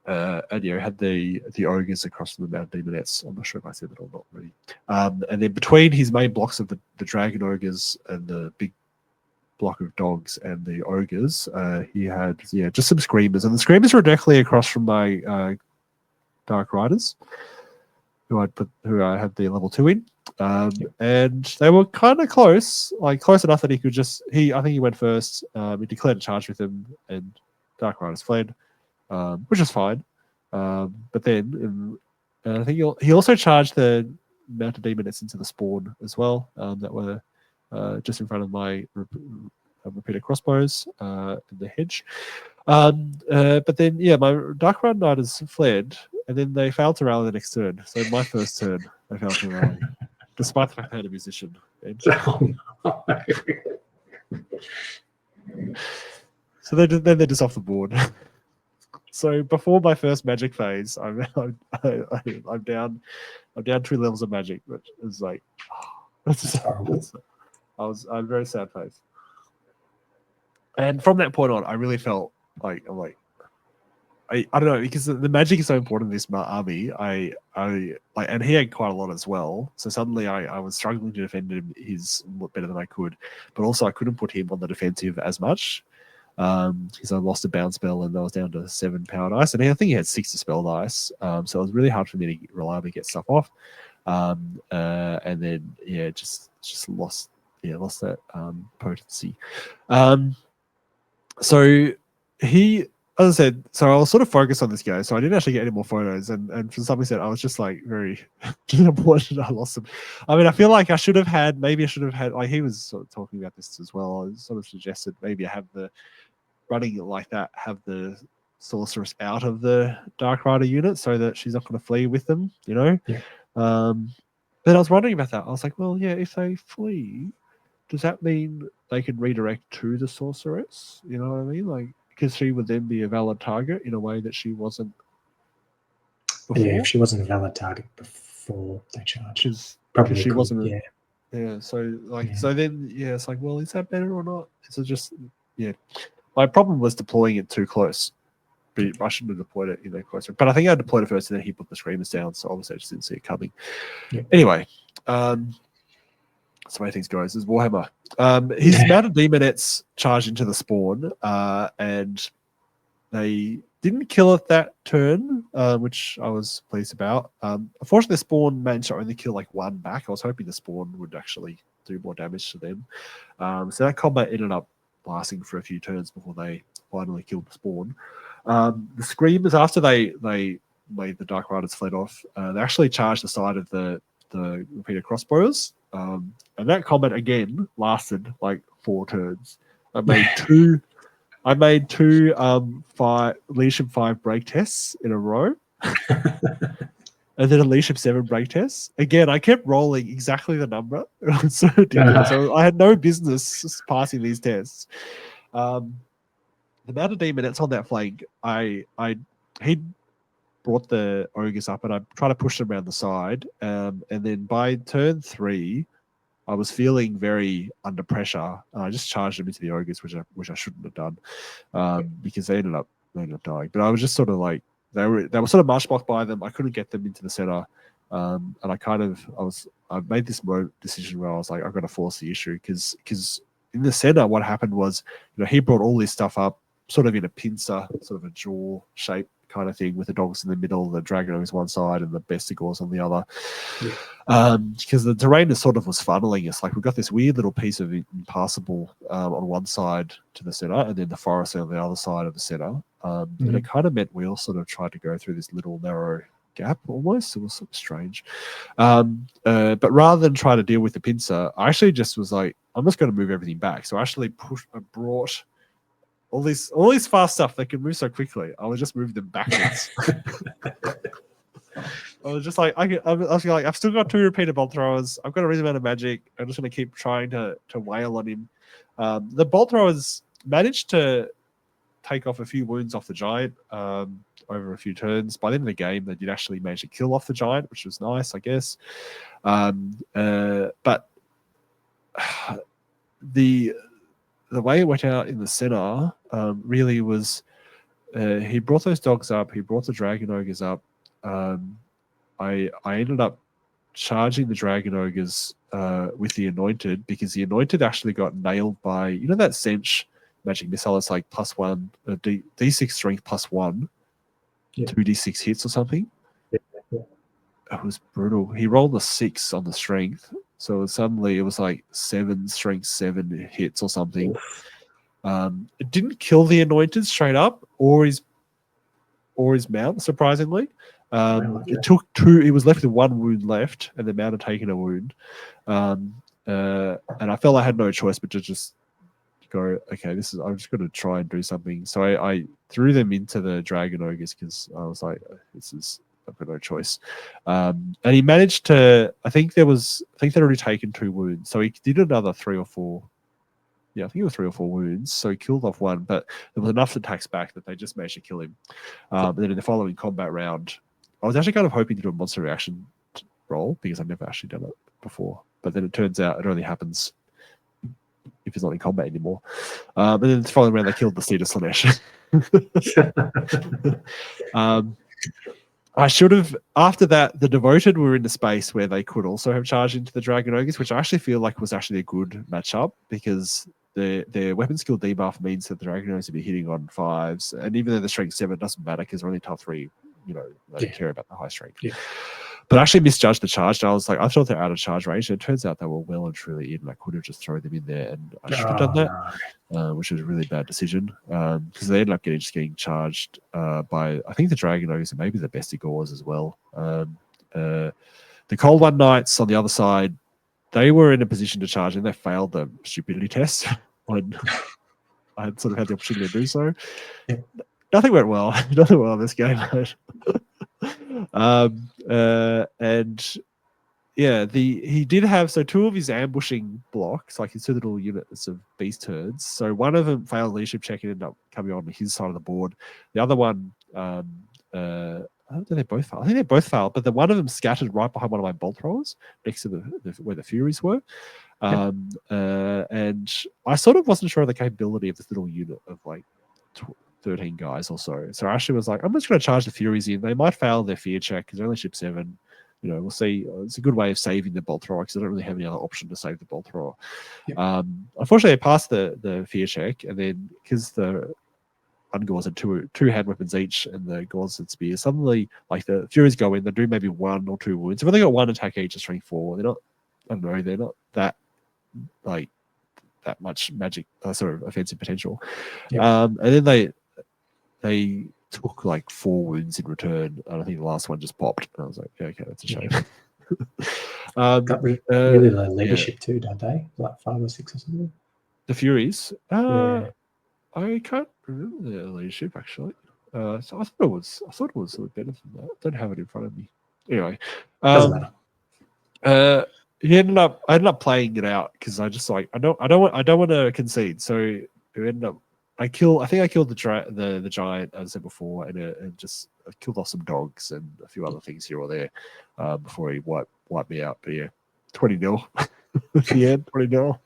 had the ogres across from the Mountain Demonettes. I'm not sure if I said that or not really. And then between his main blocks of the dragon ogres and the big block of dogs and the ogres, he had just some screamers, and the screamers were directly across from my Dark Riders, who I had the level 2 in, and they were kind of close, like close enough that he could just I think he went first. He declared a charge with them, and Dark Riders fled, which is fine. But then I think he also charged the Mounted Demonettes into the spawn as well, that were just in front of my repeater crossbows in the hedge. But then, my Dark Riders fled, and then they failed to rally the next turn. So my first turn, they failed to rally, despite the fact I had a musician. So then they're just off the board. So before my first magic phase, I'm down 2 levels of magic, which is like, that's horrible. I'm very sad face. And from that point on, I really felt like I don't know, because the magic is so important in this army. I like, and he had quite a lot as well. So suddenly I was struggling to defend him better than I could, but also I couldn't put him on the defensive as much. Because I lost a bounce spell and I was down to 7 power dice, and I think he had 6 dispel dice. So it was really hard for me to reliably get stuff off. And then just lost that potency. So he, as I said, so I was sort of focused on this guy, so I didn't actually get any more photos, and for some reason I was just like very disappointed I lost him. I mean, I feel like I should have had, like, he was sort of talking about this as well. I sort of suggested maybe I have running it like that, have the sorceress out of the Dark Rider unit so that she's not going to flee with them, Yeah. But I was wondering about that. I was like, well, yeah, if they flee, does that mean they can redirect to the sorceress? You know what I mean? Like, because she would then be a valid target in a way that she wasn't before. Yeah, if she wasn't a valid target before they charged. Probably she wasn't. So then, it's like, well, is that better or not? Is it just, my problem was deploying it too close. But I shouldn't have deployed it closer. But I think I deployed it first, and then he put the screamers down, so obviously I just didn't see it coming. Yeah. Anyway, that's the way things go. This is Warhammer. His Mounted Demonettes charged into the spawn, and they didn't kill it that turn, which I was pleased about. Unfortunately, the spawn managed to only kill like 1 back. I was hoping the spawn would actually do more damage to them. So that combat ended up lasting for a few turns before they finally killed the spawn. The Screamers, after they made the Dark Riders fled off, they actually charged the side of the repeater crossbows. And that combat again lasted like 4 turns. I made two Leadership 5 break tests in a row. And then a Leadership 7 break test. Again, I kept rolling exactly the number. It was so ridiculous. So I had no business passing these tests. The Mounted Demonettes on that flank, he brought the ogres up, and I tried to push them around the side. And then by turn 3, I was feeling very under pressure. I just charged them into the ogres, which I shouldn't have done, because they ended up dying. But I was just sort of like, they were sort of march blocked by them. I couldn't get them into the center, and I made this decision where I was like, I've got to force the issue, because in the center, what happened was, he brought all this stuff up sort of in a pincer, sort of a jaw shape kind of thing, with the dogs in the middle, the dragon on one side, and the bestigors on the other. Because the terrain sort of was funneling us. Like, we've got this weird little piece of impassable on one side to the center, and then the forest on the other side of the center. And it kind of meant we all sort of tried to go through this little narrow gap almost. It was sort of strange. But rather than try to deal with the pincer, I actually just was like, I'm just going to move everything back. So I actually brought all this fast stuff that can move so quickly. I was just moving them backwards. I was just like, I've still got 2 repeater bolt throwers. I've got a reasonable amount of magic. I'm just going to keep trying to wail on him. The bolt throwers managed to take off a few wounds off the giant over a few turns. By the end of the game, they did actually manage to kill off the giant, which was nice, I guess. But the way it went out in the center really was he brought those dogs up. He brought the dragon ogres up. I ended up charging the dragon ogres with the anointed, because the anointed actually got nailed by, you know, that Sench magic missile. It's like +1 D6 strength +1, 2d6 hits or something. It was brutal. He rolled a 6 on the strength, so suddenly it was like 7 strength 7 hits or something. It didn't kill the anointed straight up, or his mount, surprisingly. It took 2. He was left with 1 wound left, and the mount had taken a wound. And I felt I had no choice but to just go, okay, I'm just going to try and do something. So I threw them into the dragon ogres, because I was like, I've got no choice. And he managed to, I think they'd already taken 2 wounds. So he did another 3 or 4. Yeah, I think it was 3 or 4 wounds. So he killed off 1, but there was enough attacks back that they just managed to kill him. And then in the following combat round, I was actually kind of hoping to do a monster reaction roll, because I've never actually done it before. But then it turns out it only happens if he's not in combat anymore. And then the following round, they killed the Cedar Slanesh. I should have, after that, the Devoted were in the space where they could also have charged into the Dragon Ogres, which I actually feel like was actually a good matchup, because their weapon skill debuff means that the Dragon Ogres will be hitting on 5s, and even though the strength 7 doesn't matter, because they're only top 3, you know, they don't care about the high strength. Yeah. But I actually misjudged the charge. I was like, I thought they're out of charge range, and it turns out they were well and truly in. I could have just thrown them in there, and I should have done that, which was a really bad decision, because they ended up getting charged by, I think, the Dragon Ogres and maybe the Bestigors as well. The Cold One Knights on the other side, they were in a position to charge, and they failed the stupidity test when I had sort of had the opportunity to do so. Yeah. Nothing went well. Nothing well in this game. And yeah, he did have 2 of his ambushing blocks, like his 2 little units of beast herds. So one of them failed leadership check and ended up coming on his side of the board. The other one, I don't think they both failed. I think they both failed, but the one of them scattered right behind one of my bolt throwers next to where the Furies were. And I sort of wasn't sure of the capability of this little unit of like 13 guys or so. So I actually was like, I'm just going to charge the Furies in. They might fail their fear check because they're only ship 7. You know, we'll see. It's a good way of saving the bolt thrower, because I don't really have any other option to save the bolt thrower. Yep. Unfortunately, I passed the fear check, and then because the Ungors had two hand weapons each, and the Gors had spears, suddenly, like, the Furies go in, they do maybe 1 or 2 wounds. If they got 1 attack each, of strength 4, they're not, I don't know, they're not that, like, that much magic, sort of offensive potential. Yep. And then they took like 4 wounds in return, and I think the last one just popped. And I was like, yeah, okay, that's a shame. Got really low leadership too, don't they? Like 5 or 6 or something. The Furies. I can't remember their leadership actually. So I thought it was a little better than that. I don't have it in front of me. Anyway, doesn't matter. I ended up playing it out, because I just like I don't want to concede. So it ended up. I think I killed the giant, as I said before, and just killed off some dogs and a few other things here or there before he wiped me out. But yeah, 20-0 at the end, 20-0.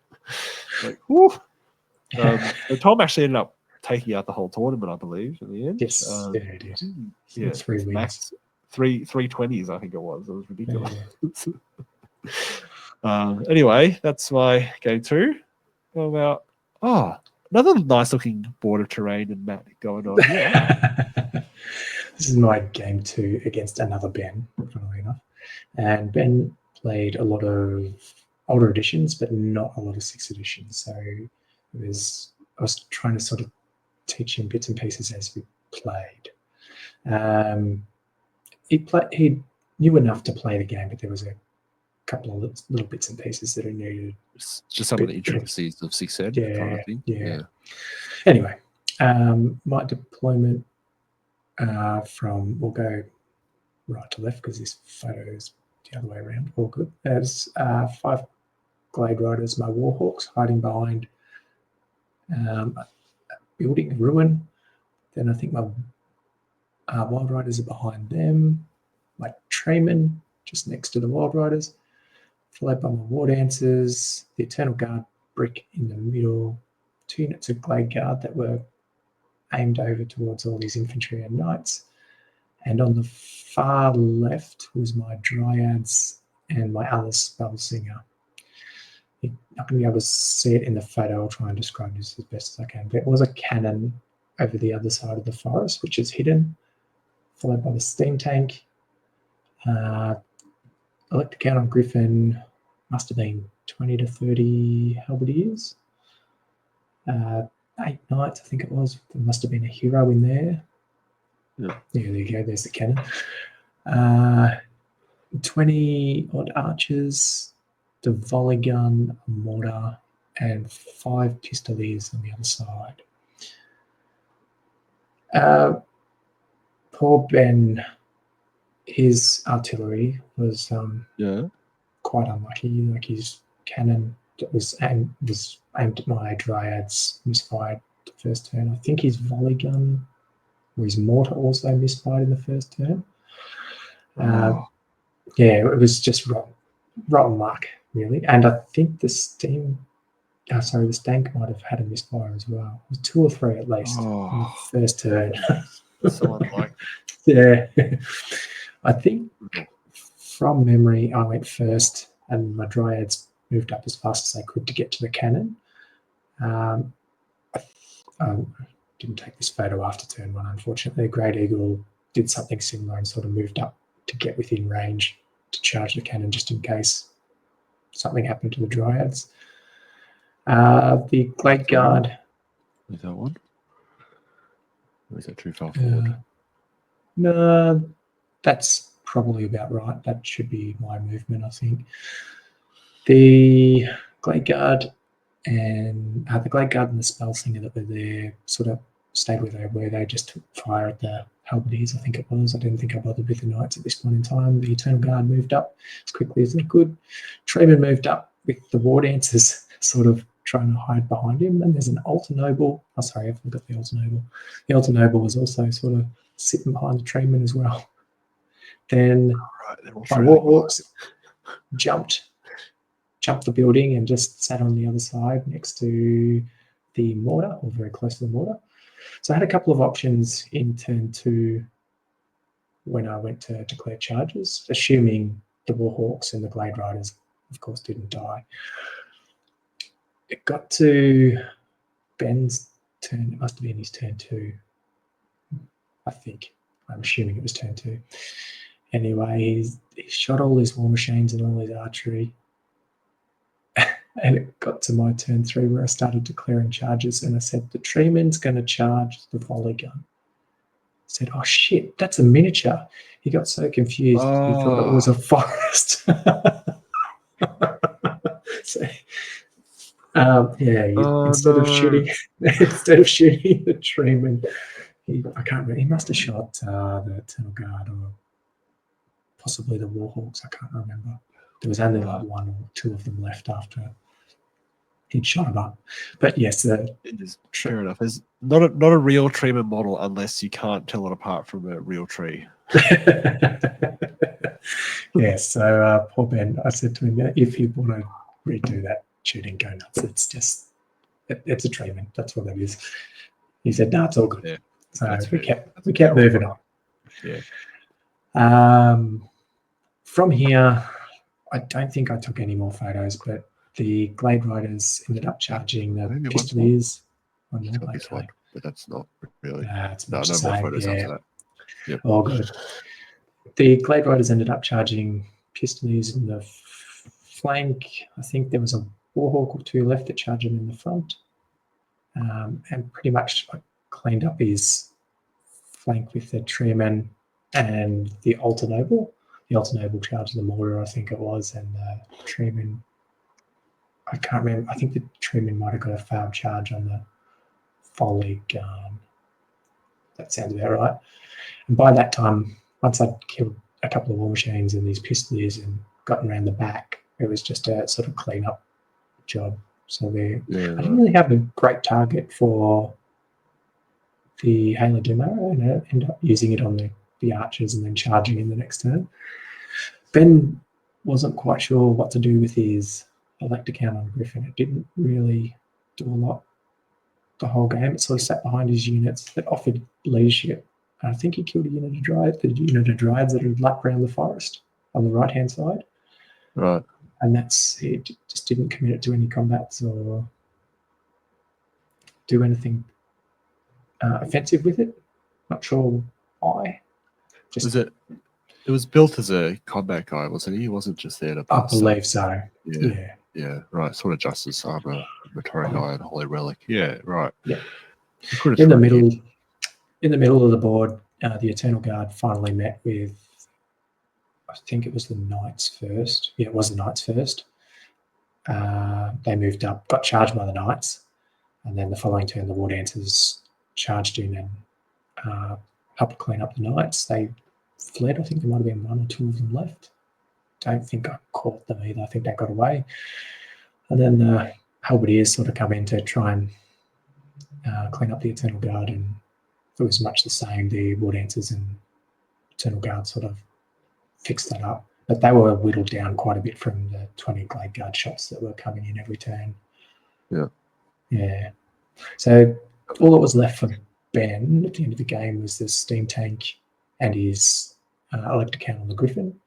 Like, whoo. Tom actually ended up taking out the whole tournament, I believe, in the end. Yes, he did. Yeah, 3 wins. Max 320s, I think it was. It was ridiculous. Yeah. Anyway, that's my game 2. How about another nice looking border terrain and map going on here. This is my game 2 against another Ben, funnily enough. And Ben played a lot of older editions, but not a lot of 6th editions. So I was trying to sort of teach him bits and pieces as we played. he knew enough to play the game, but there was a couple of little bits and pieces that he needed. Just some of the intricacies of 6 Ed kind of thing. Yeah. Anyway, my deployment from, we'll go right to left because this photo is the other way around. All good. There's 5 Glade Riders, my Warhawks, hiding behind a building, a ruin. Then I think my Wild Riders are behind them. My Trayman just next to the Wild Riders, followed by my War Dancers, the Eternal Guard brick in the middle, 2 units of Glade Guard that were aimed over towards all these infantry and knights. And on the far left was my Dryads and my other Spell Singer. You're not going to be able to see it in the photo. I'll try and describe this as best as I can. But it was a cannon over the other side of the forest, which is hidden, followed by the steam tank. Electric Cannon Griffin must have been 20 to 30 halberdiers. 8 knights, I think it was. There must have been a hero in there. Yeah, there you go. There's the cannon. 20 odd archers, the volley gun, a mortar, and 5 pistoliers on the other side. Poor Ben, his artillery was quite unlucky. Like his cannon that was aimed at my Dryads misfired the first turn. I think his volley gun or his mortar also misfired in the first turn. Yeah, it was just rotten luck, really. And I think the stank might have had a misfire as well. It was 2 or 3 at least in the first turn. So unlike. Yeah. I think from memory, I went first and my Dryads moved up as fast as they could to get to the cannon. I didn't take this photo after turn 1, unfortunately. Great Eagle did something similar and sort of moved up to get within range to charge the cannon just in case something happened to the Dryads. The Glade Guard. Is that one? Or is that too far forward? No, that's probably about right. That should be my movement, I think. The Glade Guard and the Spell Singer that were there sort of stayed where they were. They just took fire at the halberdiers, I think it was. I didn't think I bothered with the knights at this point in time. The Eternal Guard moved up as quickly as they could. Trayman moved up with the War Dancers sort of trying to hide behind him. And there's an Altar Noble. Oh, sorry, I forgot the Altar Noble. The Altar Noble was also sort of sitting behind the Trayman as well. Then my Warhawks jumped the building and just sat on the other side next to the mortar, or very close to the mortar. So I had a couple of options in turn 2 when I went to declare charges, assuming the Warhawks and the Glade Riders, of course, didn't die. It got to Ben's turn. It must have been his turn 2, I think. I'm assuming it was turn 2. Anyway, he shot all his war machines and all his archery. And it got to my turn 3 where I started declaring charges, and I said, the Trayman's going to charge the volley gun. I said, oh shit, that's a miniature. He got so confused. He thought it was a forest. So, instead of shooting the Trayman, I can't remember. He must have shot the Eternal Guard or possibly the Warhawks. I can't remember. There was only like 1 or 2 of them left after he'd shot them up. But yes, it is fair enough. There's not a real Trayman model unless you can't tell it apart from a real tree. Yeah, so poor Ben, I said to him, if you want to redo that shooting, go nuts. It's just, it's a Trayman. That's what it is. He said, no, it's all good. Yeah, so we kept moving on. Yeah. From here, I don't think I took any more photos, but the Glade Riders ended up charging the Pistoliers. This one, but that's not really. It's no more photos after that. Yep. All good. The Glade Riders ended up charging Pistoliers in the flank. I think there was a Warhawk or 2 left that charged him in the front, and pretty much cleaned up his flank with the Trayman and the Alter Noble. The Alter Noble charged the mortar, I think it was, and the Treeman. I can't remember. I think the Treeman might have got a failed charge on the Folly gun. That sounds about right. And by that time, once I'd killed a couple of war machines and these pistoliers and gotten around the back, it was just a sort of clean up job. So I didn't really have a great target for the Halo Doom Arrow, and I ended up using it on the archers and then charging in the next turn. Ben wasn't quite sure what to do with his elect account on Griffin. It didn't really do a lot the whole game. It sort of sat behind his units that offered leadership. And I think he killed a unit of Dryad, the unit of Dryads that had lapped around the forest on the right-hand side. Right. And that's it. Just didn't commit it to any combats or do anything offensive with it. Not sure why. It was built as a combat guy, wasn't he? He wasn't just there to... I believe so. Yeah, right. Sort of Justice Armor, Matory Guy, and Holy Relic. Yeah, right. Yeah. In the middle of the board, the Eternal Guard finally met with, I think it was the Knights first. Yeah, it was the Knights first. They moved up, got charged by the Knights, and then the following turn, the War Dancers charged in and helped clean up the Knights. They fled. I think there might have been one or two of them left. Don't think I caught them either. I think they got away. And then the Halberdiers sort of come in to try and clean up the Eternal Guard, and it was much the same. The War Dancers and Eternal Guard sort of fixed that up. But they were whittled down quite a bit from the 20 Glade Guard shots that were coming in every turn. Yeah. So all that was left for Ben at the end of the game was the steam tank and his elect account on the Griffin.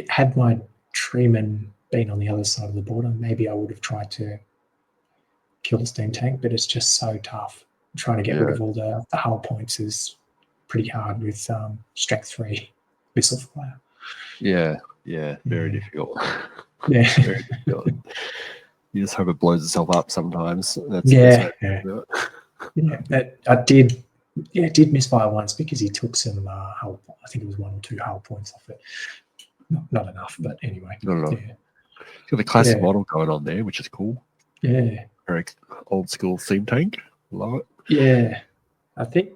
Had my Treeman been on the other side of the border, maybe I would have tried to kill the steam tank, but it's just so tough. Trying to get rid of all the hull points is pretty hard with strength 3 missile fire. Yeah, very difficult. Yeah. Very difficult. You just hope it blows itself up sometimes. I did misfire once because he took some hull. I think it was 1 or 2 hull points off it. Not enough, but anyway. Not enough. Yeah. Got the classic model going on there, which is cool. Yeah. Very old school steam tank. Love it. Yeah. I think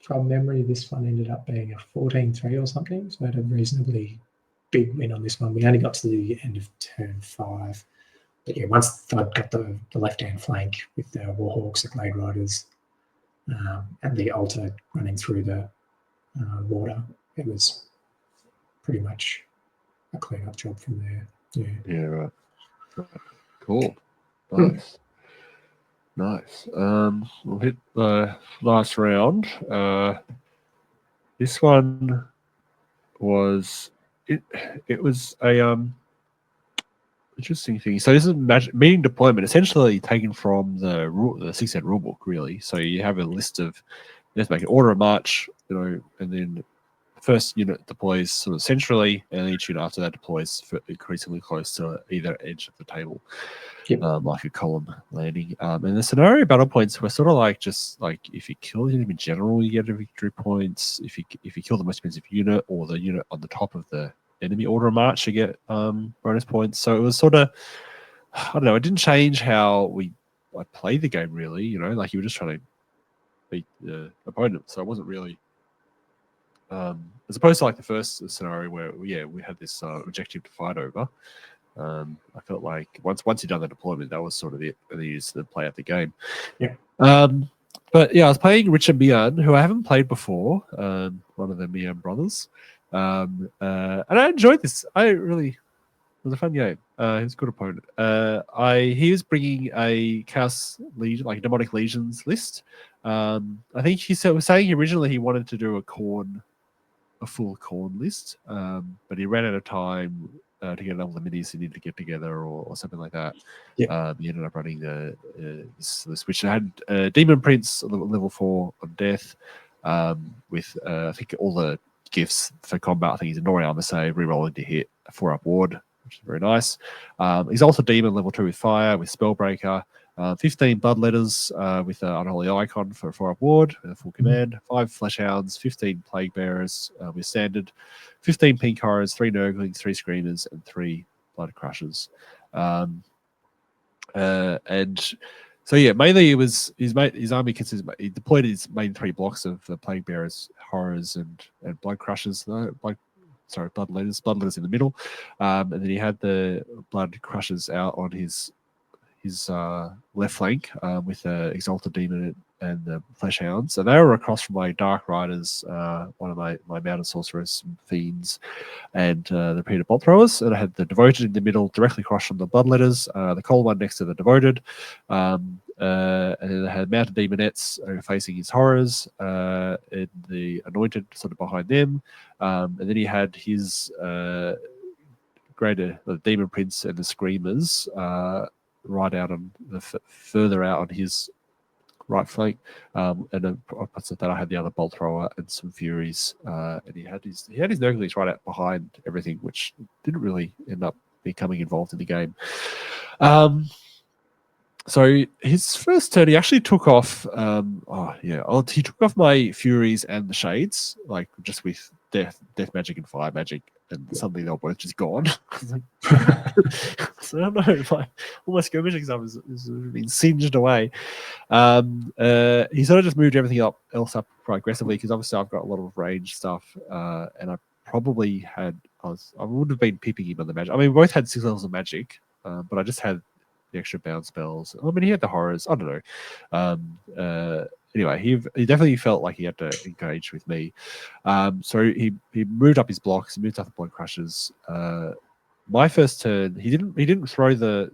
from memory, this one ended up being a 14-3 or something. So I had a reasonably big win on this one. We only got to the end of turn 5. But yeah, once I'd got the left-hand flank with the Warhawks, the Glade Riders, and the Altar running through the water, it was pretty much a clean-up job from there. Yeah, right. Cool. Nice. We'll hit the last round. This one was it was a interesting thing. So this is meeting deployment, essentially taken from the 6th rulebook, really. So you have a list of, you have to make an order of march, and then the first unit deploys sort of centrally, and each unit after that deploys increasingly close to either edge of the table, like a column landing. And the scenario battle points were sort of like just like if you kill the enemy in general, you get a victory points. If you kill the most expensive unit or the unit on the top of the enemy order of march, you get bonus points. So it was sort of, I don't know, it didn't change how I played the game really. Like you were just trying to beat the opponent. So it wasn't really. As opposed to like the first scenario where we had this objective to fight over. I felt like once you'd done the deployment, that was sort of it, and you used to play out the game. Yeah. But yeah, I was playing Richard Mian, who I haven't played before. One of the Mian brothers, and I enjoyed this. It was a fun game. He was a good opponent. He was bringing a Chaos Legion, like a Demonic Legions list. I think was saying originally he wanted to do a full Khorne list, but he ran out of time to get all the minis he needed to get together or something like that. Yeah. He ended up running this list, which had Demon Prince level 4 on death, with I think all the gifts for combat. I think he's a Nori armor save, rerolling to hit, a 4-up ward, which is very nice. He's also Demon level 2 with fire, with Spellbreaker. 15 bloodletters with an unholy icon for a 4-up ward with a full command, 5 fleshhounds, 15 plague bearers with standard, 15 pink horrors, 3 nurglings, 3 screamers, and 3 blood crushers. And so yeah, mainly it was his army consisted. He deployed his main 3 blocks of the plague bearers, horrors, and blood crushers. Bloodletters in the middle, and then he had the blood crushers out on his left flank with the Exalted Demon and the Flesh Hounds. So they were across from my Dark Riders, one of my Mounted Sorceress Fiends, and the Repeated Bolt Throwers. And I had the Devoted in the middle, directly across from the Bloodletters, the Cold one next to the Devoted. And then I had Mounted Demonettes facing his Horrors, and the Anointed sort of behind them. And then he had his the Demon Prince and the Screamers right out on the further out on his right flank, and then opposite that I had the other Bolt Thrower and some Furies, and he had his Nurglings right out behind everything, which didn't really end up becoming involved in the game. So his first turn, he actually took off. He took off my Furies and the Shades, like just with death magic and fire magic, and suddenly they were both just gone. So I don't know, all my skirmishing stuff has been singed away. He sort of just moved everything else up quite aggressively, because obviously I've got a lot of range stuff, and I probably had I would have been peeping him on the magic. I mean, we both had 6 levels of magic, but I just had the extra bounce spells. I mean, he had the horrors. I don't know. Anyway, he definitely felt like he had to engage with me. So he moved up his blocks, he moved up the blood crushers. My first turn, he didn't throw the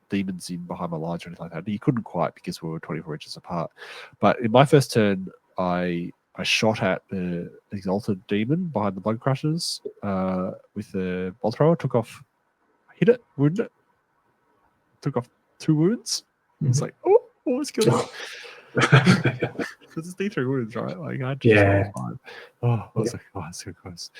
demons in behind my lines or anything like that. He couldn't quite, because we were 24 inches apart. But in my first turn, I shot at the Exalted Demon behind the blood crushers with the Bolt Thrower. Hit it, wounded it. Took off 2 wounds. It's like, what's going on? Because it's D3 wounds, right? Like I just rolled 5. I was like, it's so close.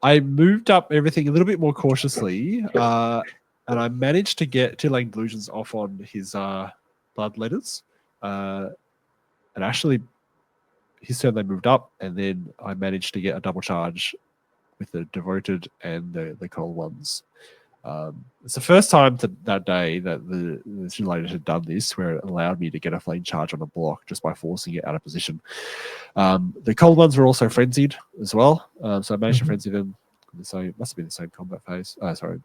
I moved up everything a little bit more cautiously, and I managed to get 2 Lane Delusions off on his Bloodletters. And actually, his turn they moved up, and then I managed to get a double charge with the Devoted and the Cold ones. It's the first time that day that the simulators had done this, where it allowed me to get a flame charge on a block just by forcing it out of position. The Cold ones were also frenzied as well, so I managed to frenzy them. So it must have been the same combat phase.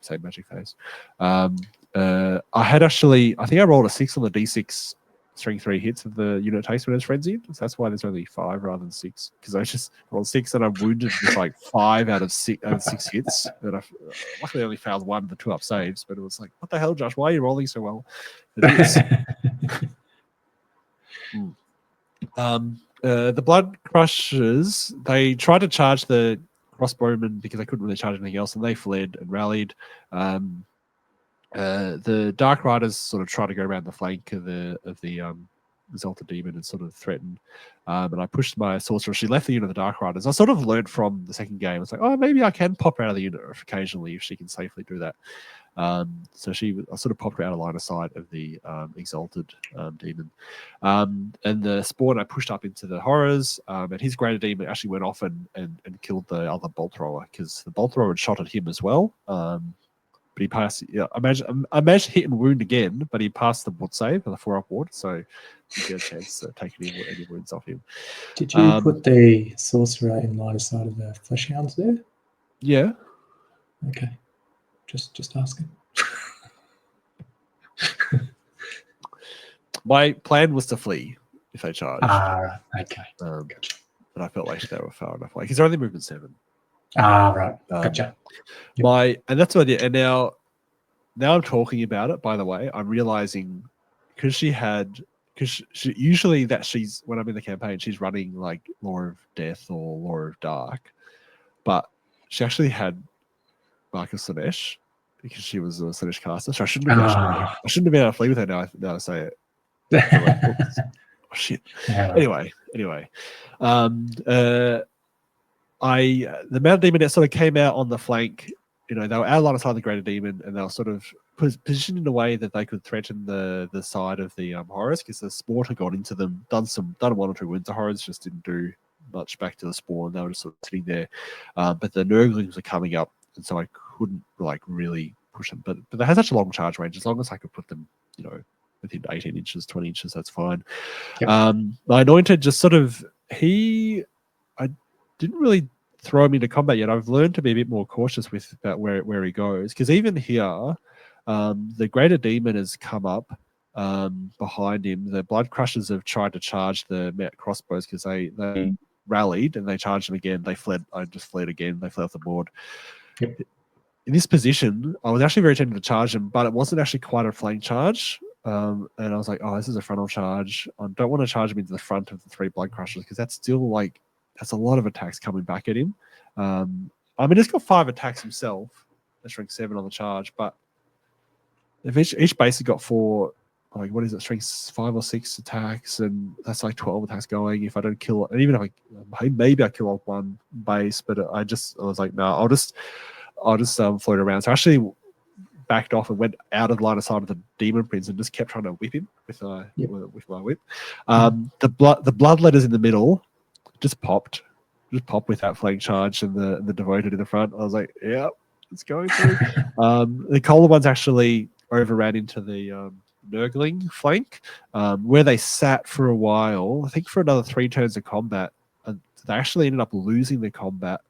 Same magic phase. I think I rolled a 6 on the D6 strength 3 hits of the unit taste when it was frenzied. So that's why there's only 5 rather than 6, because I just rolled 6 and I wounded with like 5 out of 6 hits. And I luckily only failed 1 of the 2-up saves, but it was like, what the hell, Josh? Why are you rolling so well? The Blood Crushers, they tried to charge the Crossbowmen because they couldn't really charge anything else, and they fled and rallied. The Dark Riders sort of try to go around the flank of the Exalted Demon and sort of threaten. And I pushed my Sorcerer. She left the unit of the Dark Riders. I sort of learned from the second game. It's like, maybe I can pop her out of the unit occasionally if she can safely do that. So I sort of popped her out of line of sight of the Exalted Demon. And the Spawn I pushed up into the Horrors, and his Greater Demon actually went off and killed the other Bolt Thrower, because the Bolt Thrower had shot at him as well. But he passed. Yeah, I managed to hit and wound again, but he passed the ward save, the 4-up ward, so you get a chance to take any wounds off him. Did you put the Sorcerer in line of sight of the Flesh Hounds there? Yeah. Okay. Just asking. My plan was to flee if they charged. Right. Okay. Gotcha. But I felt like they were far enough away, because they're only movement 7. Right. Gotcha. And that's what I did. And now I'm talking about it, by the way, I'm realizing, because she usually when I'm in the campaign, she's running like Law of Death or Law of Dark, but she actually had Marcus Slanesh, because she was a Slanesh caster, so I shouldn't have been able to flee with her now I say it. Oh shit. Yeah. Anyway. The Mounted Demonette sort of came out on the flank. They were out alongside the Greater Demon, and they were sort of positioned in a way that they could threaten the side of the horrors, because the sport had got into them, done 1 or 2 wounds. The horrors just didn't do much back to the spawn. They were just sort of sitting there, but the Nurglings were coming up, and so I couldn't like really push them. But they had such a long charge range. As long as I could put them, within 18 inches, 20 inches, that's fine. Yep. My anointed just sort of I didn't really throw him into combat yet. I've learned to be a bit more cautious about where he goes, because even here, the greater demon has come up behind him. The blood crushers have tried to charge the Met crossbows, because they rallied and they charged him again. They fled. I just fled again. They fled off the board. Yep. In this position, I was actually very tempted to charge him, but it wasn't actually quite a flank charge. And I was like, oh, this is a frontal charge. I don't want to charge him into the front of the 3 blood crushers, because that's still that's a lot of attacks coming back at him. I mean, he's got 5 attacks himself. That's strength 7 on the charge, but if each base has got 4, what is it, strength 5 or 6 attacks, and that's 12 attacks going. If I don't kill, and even if maybe I kill off 1 base, but I was like, no, I'll just float around. So I actually backed off and went out of the line of sight of the demon prince and just kept trying to whip him with my whip. The blood letters in the middle just popped with that flank charge, and the devoted in the front. I was like, yeah, it's going through. The Kohler ones actually overran into the Nurgling flank, where they sat for a while. I think for another 3 turns of combat, and they actually ended up losing the combat.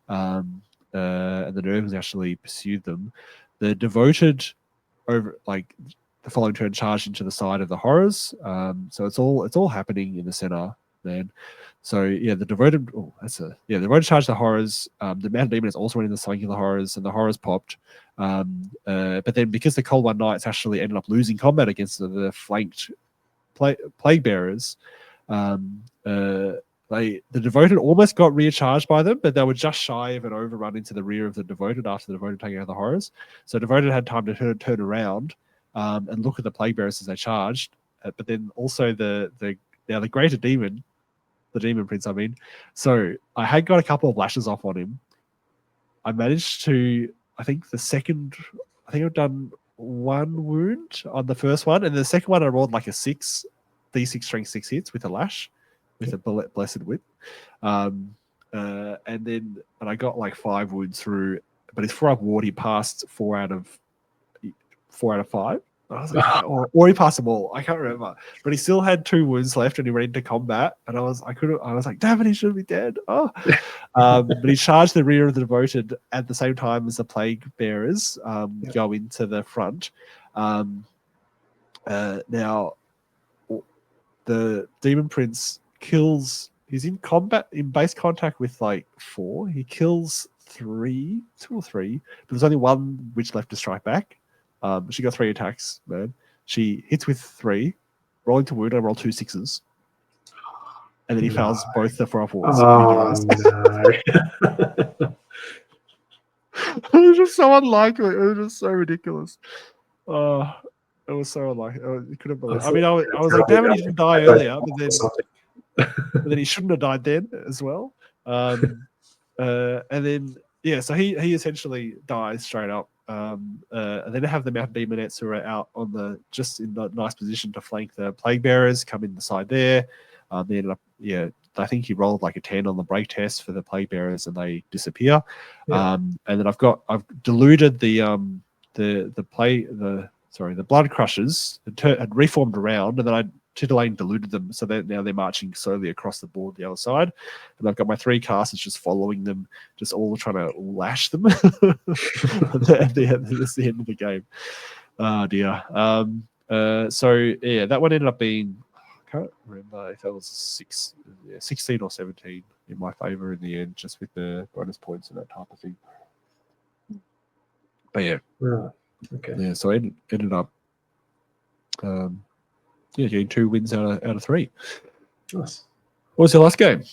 And the Nurglings actually pursued them. The devoted over the following turn charged into the side of the horrors. So it's all happening in the center, man. So yeah, the devoted the devoted charged the horrors. The Mountain Demon is also in the flank of the horrors, and the horrors popped. But then because the Cold One Knights actually ended up losing combat against the flanked plague bearers, the devoted almost got recharged by them, but they were just shy of an overrun into the rear of the devoted after the devoted taking out the horrors. So devoted had time to turn around and look at the plague bearers as they charged. But then also the greater demon, the demon prince, I mean. So I had got a couple of lashes off on him. I managed to, I think I've done 1 wound on the first one, and the second one I rolled a 6 D6 strength 6 hits with a lash, with a blessed whip. And I got 5 wounds through, but his 4-up ward, he passed 4 out of 5. I was like, or he passed them all. I can't remember, but he still had 2 wounds left, and he went into combat. And I was like, damn it, he should be dead. Oh, but he charged the rear of the devoted at the same time as the plague bearers go into the front. Now, the demon prince kills. He's in combat, in base contact with 4. He kills 2 or 3, but there's only 1 witch left to strike back. She got 3 attacks, man. She hits with 3, rolling to wound. I roll 2 6s, and then he fails both the 4-up wards. Oh no! It was just so unlikely. It was just so ridiculous. It was so unlikely. You couldn't believe it. I mean, I was like, damn it, he didn't die earlier, but then he shouldn't have died then as well. And then so he essentially dies straight up. And then I have the Mountain Demonettes who are out on just in the nice position to flank the plague bearers, come in the side there. They ended up, I think he rolled a 10 on the break test for the plague bearers, and they disappear. Yeah. And then I've deluded the blood crushers had reformed around, and then I Titillating deluded them, so now they're marching slowly across the board the other side. And I've got my 3 casters just following them, just all trying to lash them. That's the end of the game. Oh dear. That one ended up being, I can't remember if that was 16 or 17 in my favor in the end, just with the bonus points and that type of thing. But yeah. Right. Okay. Yeah, so I ended up getting 2 wins out of 3. Nice. What was your last game?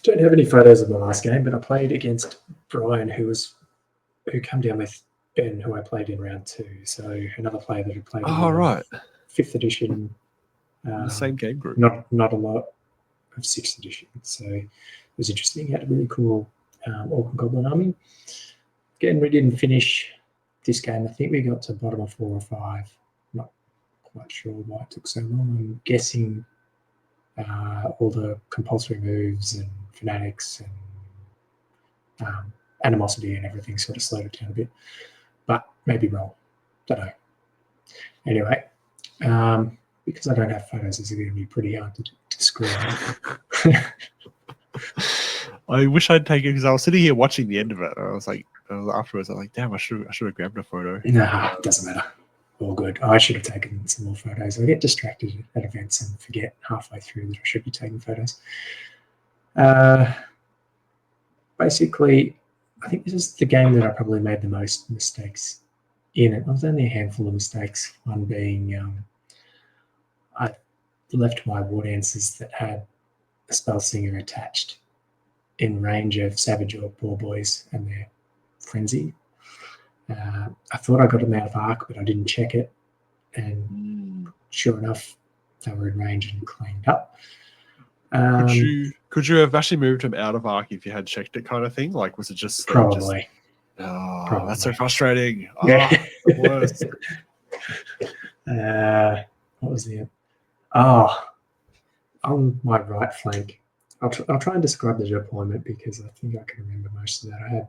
Don't have any photos of my last game, but I played against Brian, who came down with Ben, who I played in round 2. So another player that had played in 5th edition. The same game group. Not a lot of 6th edition. So it was interesting. He had a really cool Orc and Goblin army. Again, we didn't finish this game, I think we got to bottom of 4 or 5. Not quite sure why it took so long. I'm guessing all the compulsory moves and fanatics and animosity and everything sort of slowed it down a bit. But maybe wrong. Don't know. Anyway, because I don't have photos, it's going to be pretty hard to describe. I wish I'd taken, because I was sitting here watching the end of it. I was like, afterwards, I was like, damn, I should have grabbed a photo. Nah, it doesn't matter. All good. I should have taken some more photos. I get distracted at events and forget halfway through that I should be taking photos. Basically, I think this is the game that I probably made the most mistakes in it. There was only a handful of mistakes. One being I left my war dancers that had a spell singer attached in range of Savage Orc Boar Boys and their frenzy. I thought I got them out of arc, but I didn't check it. And sure enough, they were in range and cleaned up. Could you have actually moved him out of arc if you had checked it, kind of thing? Like, was it just probably? Probably. That's so frustrating. Yeah. The worst. What was the? Oh, on my right flank. I'll try and describe the deployment because I think I can remember most of that. I had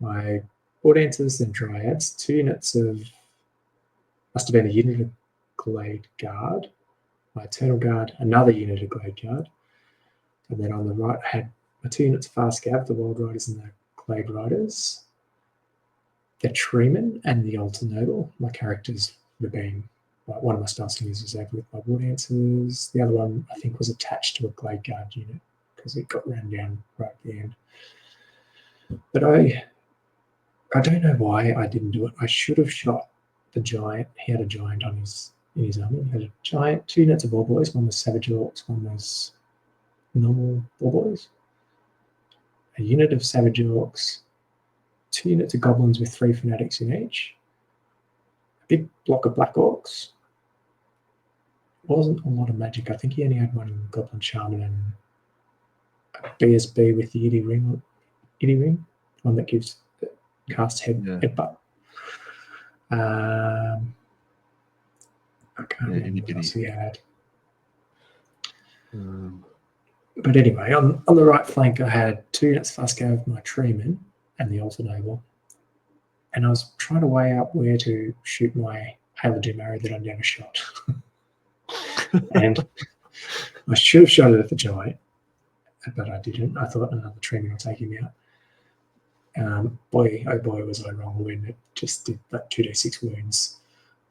my War Dancers and Dryads, 2 units of, must have been a unit of Glade Guard, my Eternal Guard, another unit of Glade Guard, and then on the right I had my 2 units of Fast Scav, the Wild Riders and the Glade Riders, the Treeman and the Altar Noble. My characters would have been, one of my spell singers was over with my War Dancers, the other one I think was attached to a Glade Guard unit because it got ran down right at the end. But I don't know why I didn't do it. I should have shot the giant. He had a giant in his army. He had a giant, 2 units of Boar Boys. One was Savage Orcs, one was normal Boar Boys. A unit of Savage Orcs, 2 units of Goblins with 3 Fanatics in each. A big block of Black Orcs. Wasn't a lot of magic. I think he only had 1 Goblin Shaman and a BSB with the Itty Ring, one that gives cast headbutt. I can't remember what else he had. But anyway, on the right flank, I had 2 units Fast Scav, my Treeman, and the Altar Noble. And I was trying to weigh out where to shoot my Hail of Doom arrow that I never shot. And I should have shot it at the giant, but I didn't. I thought another Treeman will take him out. Boy, oh boy, was I wrong when it just did that 2d6 wounds.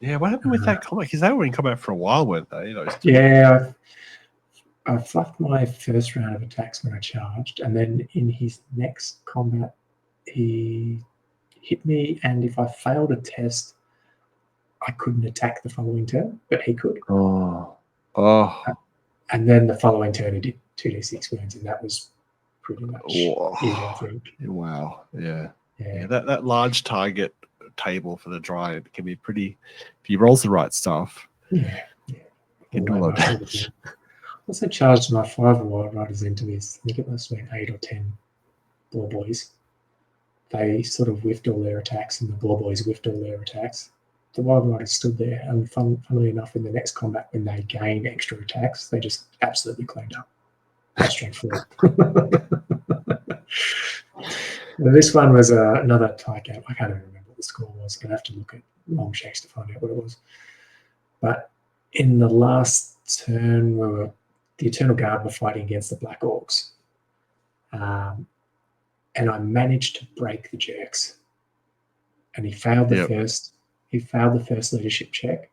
Yeah, what happened with that combat? Because they were in combat for a while, weren't they? Yeah, I fluffed my first round of attacks when I charged, and then in his next combat, he hit me, and if I failed a test, I couldn't attack the following turn, but he could. Oh. And then the following turn, he did 2d6 wounds, and that was pretty much it, I think. Wow. Yeah. That large target table for the giant can be pretty, if he rolls the right stuff. Yeah. Can do a lot of damage. Also charged my 5 Wild Riders into this. I think it must have been 8 or 10 Boar Boys. They sort of whiffed all their attacks, and the Boar Boys whiffed all their attacks. The Wild Riders stood there, and funnily enough, in the next combat, when they gained extra attacks, they just absolutely cleaned up. That's straightforward. This one was another tie game. I can't even remember what the score was. I'd have to look at long shakes to find out what it was. But in the last turn, the Eternal Guard were fighting against the Black Orcs. And I managed to break the jerks. And he failed the first. He failed the first leadership check.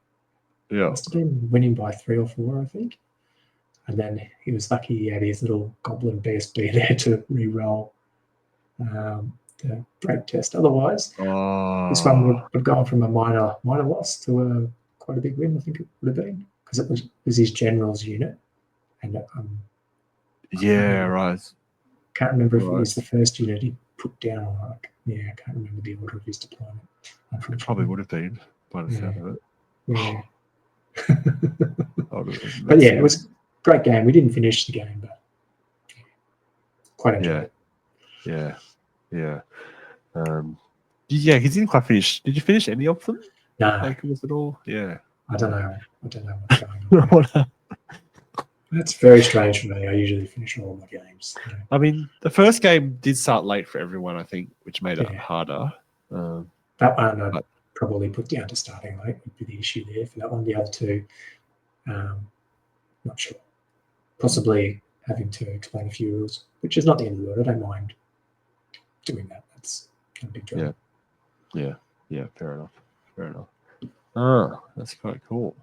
Yeah. Must have been winning by 3 or 4, I think. And then he was lucky he had his little Goblin BSB there to re-roll the break test. Otherwise, this one would have gone from a minor loss to quite a big win, I think it would have been, because it was his general's unit. And right. Can't remember if it was the first unit he put down or not. I can't remember the order of his deployment. It probably would have been by the sound of it. Yeah. But it was a great game. We didn't finish the game, but quite enjoyed it. Yeah. Yeah, he didn't quite finish. Did you finish any of them? No, Like, was it all? Yeah. I don't know. I don't know what's going on. That's very strange for me. I usually finish all my games. You know. I mean, the first game did start late for everyone, I think, which made it Yeah. harder. That one I'd But- probably put down to starting late would be the issue there for that one. The other two, not sure. Possibly having to explain a few rules, which is not the end of the world. I don't mind doing that. That's a big job. Yeah, fair enough. Oh, that's quite cool.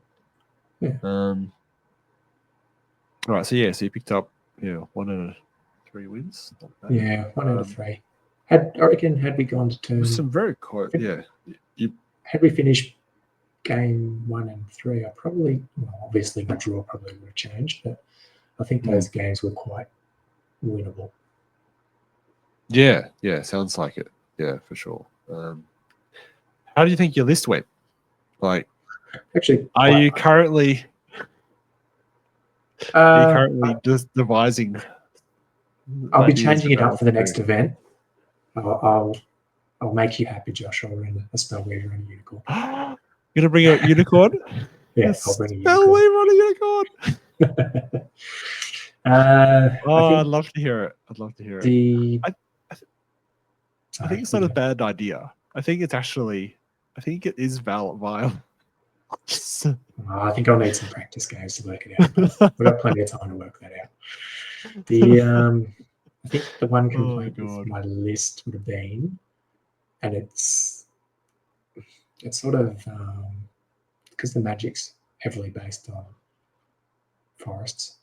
Yeah. All right, so you picked up 1 out of 3 wins. Not bad. Yeah, 1 out of 3. I reckon had we gone to turn, Some very close. Yeah. had we finished game 1 and 3, I probably, obviously the draw probably would have changed, but I think those games were quite winnable. Yeah, sounds like it. Yeah, for sure. How do you think your list went? Like, Actually, are you currently just devising? I'll be changing it up for the next event. I'll make you happy, Josh. I'll run a spell weaver and a unicorn. You're gonna bring a unicorn? Yeah, I'll bring a spell unicorn. weaver on a unicorn. I'd love to hear it. I think it's not a bad idea. I think it is viable. I think I'll need some practice games to work it out. We've got plenty of time to work that out. I think the one complaint with my list would have been, and it's sort of because the magic's heavily based on forests,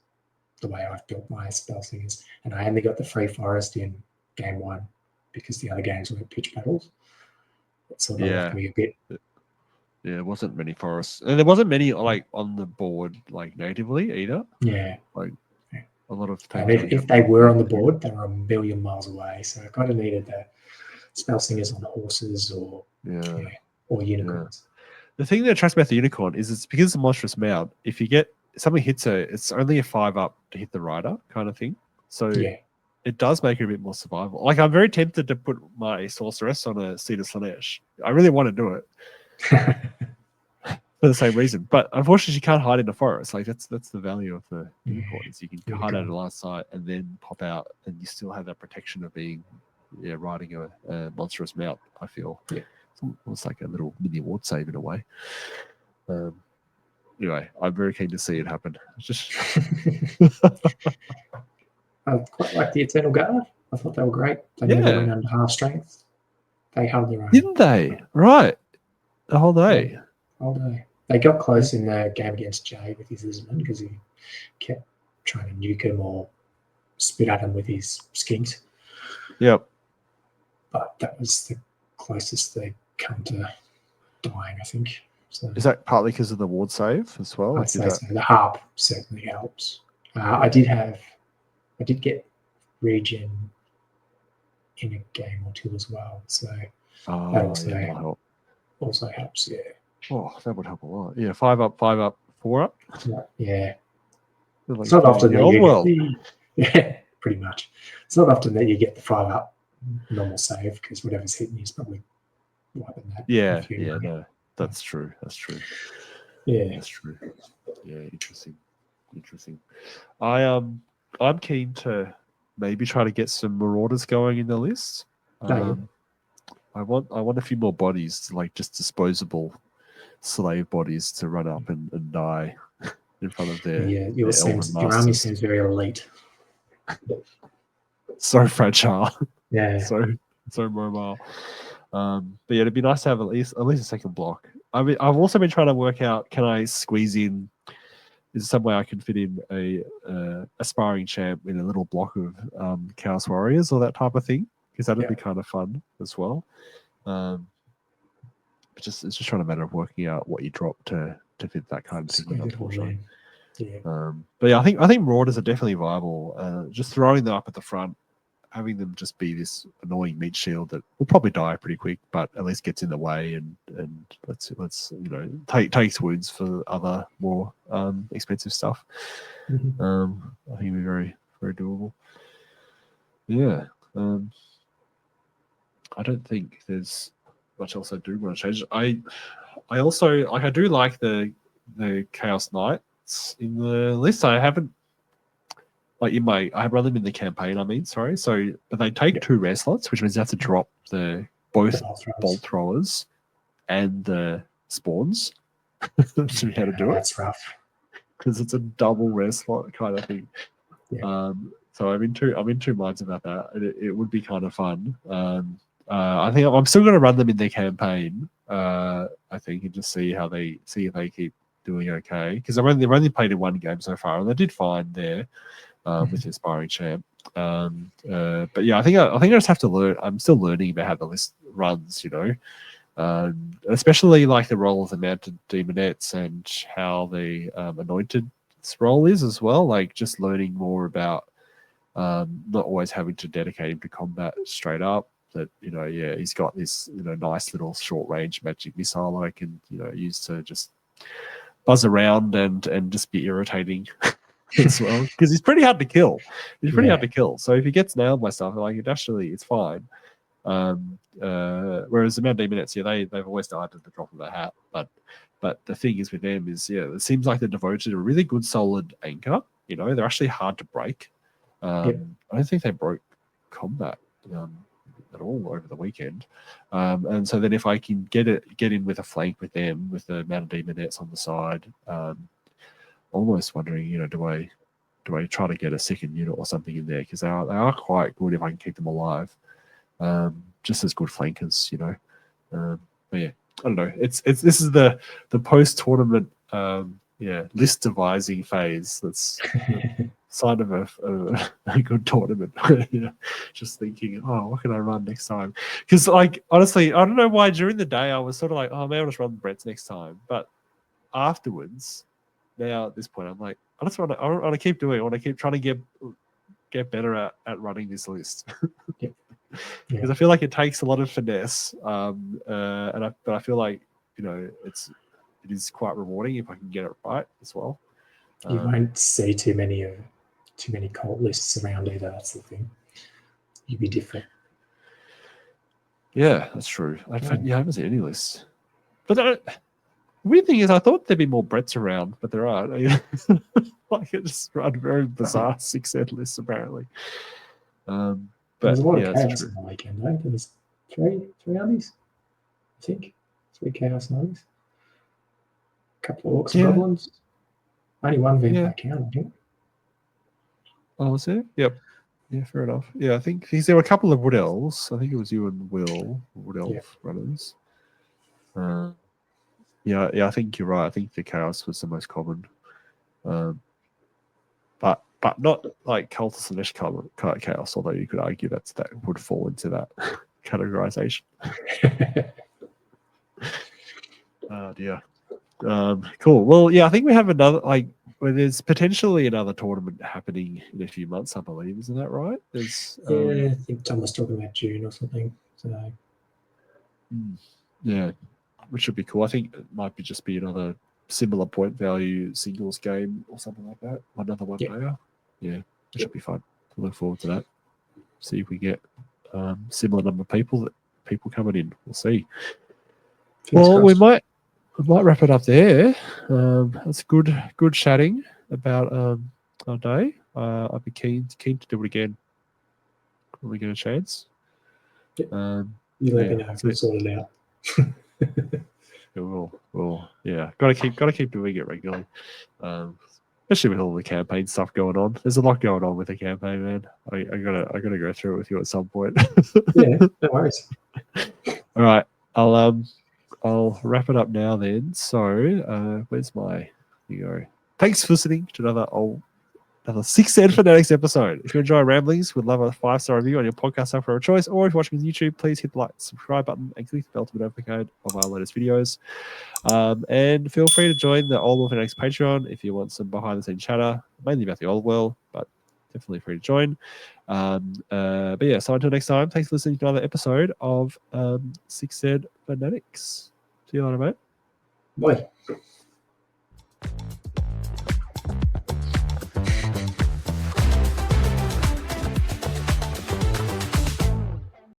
the way I've built my spell singers, and I only got the free forest in game 1 because the other games were pitch battles. It sort of left me a bit. Yeah, there wasn't many forests, and there wasn't many like on the board like natively either. Yeah, like a lot of times. And if they were on the board, they were a million miles away. So I kind of needed the spell singers on horses or unicorns. The thing that attracts me about the unicorn is it's because it's a monstrous mount. If you get something hits her, it's only a 5-up to hit the rider kind of thing. So it does make it a bit more survival. Like I'm very tempted to put my sorceress on a Cedar Slanesh. I really want to do it. For the same reason, but unfortunately, you can't hide in the forest. Like that's the value of the unicorn. Is you can hide out of the last sight and then pop out, and you still have that protection of being, riding a monstrous mount. I feel it's almost like a little mini ward save in a way. Anyway, I'm very keen to see it happen. Just I quite like the Eternal Guard. I thought they were great. They never went under half strength. They held their own. Didn't they? Right. The whole day. All day. They got close in the game against Jay with his Lizardman because he kept trying to nuke him or spit at him with his skinks. Yep. But that was the closest they come to dying, I think. So is that partly because of the ward save as well? I'd say so. The harp certainly helps. I did get regen in a game or two as well. So that also helps, Oh, that would help a lot. Yeah, 5-up, 4-up. Yeah. Like it's not often the old world. Yeah, pretty much. It's not often that you get the 5-up normal save because whatever's hitting you is probably wiping that. No, that's true. Yeah, that's true. Yeah, interesting. I'm keen to maybe try to get some Marauders going in the list. I want a few more bodies, to like just disposable slave bodies to run up and die in front of their your army seems very elite. So fragile. Yeah. so mobile. But it'd be nice to have at least a second block. I mean, I've also been trying to work out, can I squeeze in, is there some way I can fit in a aspiring champ in a little block of Chaos Warriors or that type of thing? Because that'd be kind of fun as well. It's just trying to matter of working out what you drop to fit that kind of thing. Unfortunately. But I think Marauders are definitely viable. Just throwing them up at the front, having them just be this annoying meat shield that will probably die pretty quick, but at least gets in the way and let's takes wounds for other more expensive stuff. Mm-hmm. I think it'd be very, very doable. Yeah. I don't think there's much else I do want to change. I also I do like the Chaos Knights in the list. I haven't I run them in the campaign. I mean, sorry. So, but they take 2 rare slots, which means you have to drop both bolt throwers and the spawns to be able to do it. That's rough because it's a double rare slot kind of thing. Yeah. So I'm in two minds about that. It would be kind of fun. I think I'm still going to run them in their campaign. I think, and just see if they keep doing okay. Because they've only played in 1 game so far, and they did fine there with the Aspiring Champ. But yeah, I think I just have to learn. I'm still learning about how the list runs. Especially like the role of the Mounted Demonettes and how the Anointed role is as well. Like just learning more about not always having to dedicate him to combat straight up. That he's got this nice little short range magic missile that I can use to just buzz around and just be irritating as well, because he's pretty hard to kill. So if he gets nailed by stuff, like it's fine. Whereas the Mount Demonettes, they've always died at the drop of a hat. But the thing is with them is, it seems like they're devoted to a really good solid anchor. They're actually hard to break. I don't think they broke combat at all over the weekend. And so then if I can get in with a flank with them, with the Mounted Demonettes on the side, almost wondering, do I try to get a second unit or something in there, because they are quite good if I can keep them alive. Just as good flankers, but yeah, I don't know. This is the post tournament list devising phase. That's the sign of a good tournament. Just thinking, what can I run next time? Because honestly, I don't know why during the day I was sort of like, maybe I'll just run the Bretts next time. But afterwards, now at this point, I'm like, I want to keep doing it. I want to keep trying to get better at running this list. Because I feel like it takes a lot of finesse, but I feel like it is quite rewarding if I can get it right as well. You won't see too many cult lists around either. That's the thing. You'd be different. Yeah, that's true. I haven't seen any lists. But the weird thing is, I thought there'd be more Bretts around, but there aren't. It just run very bizarre 6-head lists apparently. There was a lot of chaos on the weekend, though. There was three armies, I think. 3 chaos armies. A couple of orcs and goblins. Only 1 vampire count, I think. Oh, was there? Yep. Yeah, fair enough. Yeah, I think because there were a couple of Wood Elves. I think it was you and Will, Wood Elf runners. I think you're right. I think the chaos was the most common. But not like cultist and Ish chaos, although you could argue that would fall into that categorization. Oh dear. Cool. Well, yeah, I think we have another there's potentially another tournament happening in a few months, I believe. Isn't that right? There's I think Tom was talking about June or something. So yeah, which should be cool. I think it might just be another similar point value singles game or something like that. Another one player. Yeah, it should be fun. I look forward to that. See if we get similar number of people coming in. We'll see. Well, we might wrap it up there. That's good chatting about our day. I'd be keen to do it again when we get a chance. You let me know if we sort it out. We'll gotta keep doing it regularly. Especially with all the campaign stuff going on. There's a lot going on with the campaign, man. I gotta go through it with you at some point. Yeah, no worries. All right, I'll wrap it up now then. So where's my thanks for listening to another 6-head Fanatics episode. If you enjoy ramblings, we'd love a 5-star review on your podcast app for a choice, or if you're watching on YouTube, please hit the like, subscribe button and click the bell to be notified of our latest videos. And feel free to join the Old World Fanatics Patreon if you want some behind the scenes chatter, mainly about the old world, but definitely free to join. But yeah, so until next time, thanks for listening to another episode of 6-head Fanatics. See you later, mate. Bye.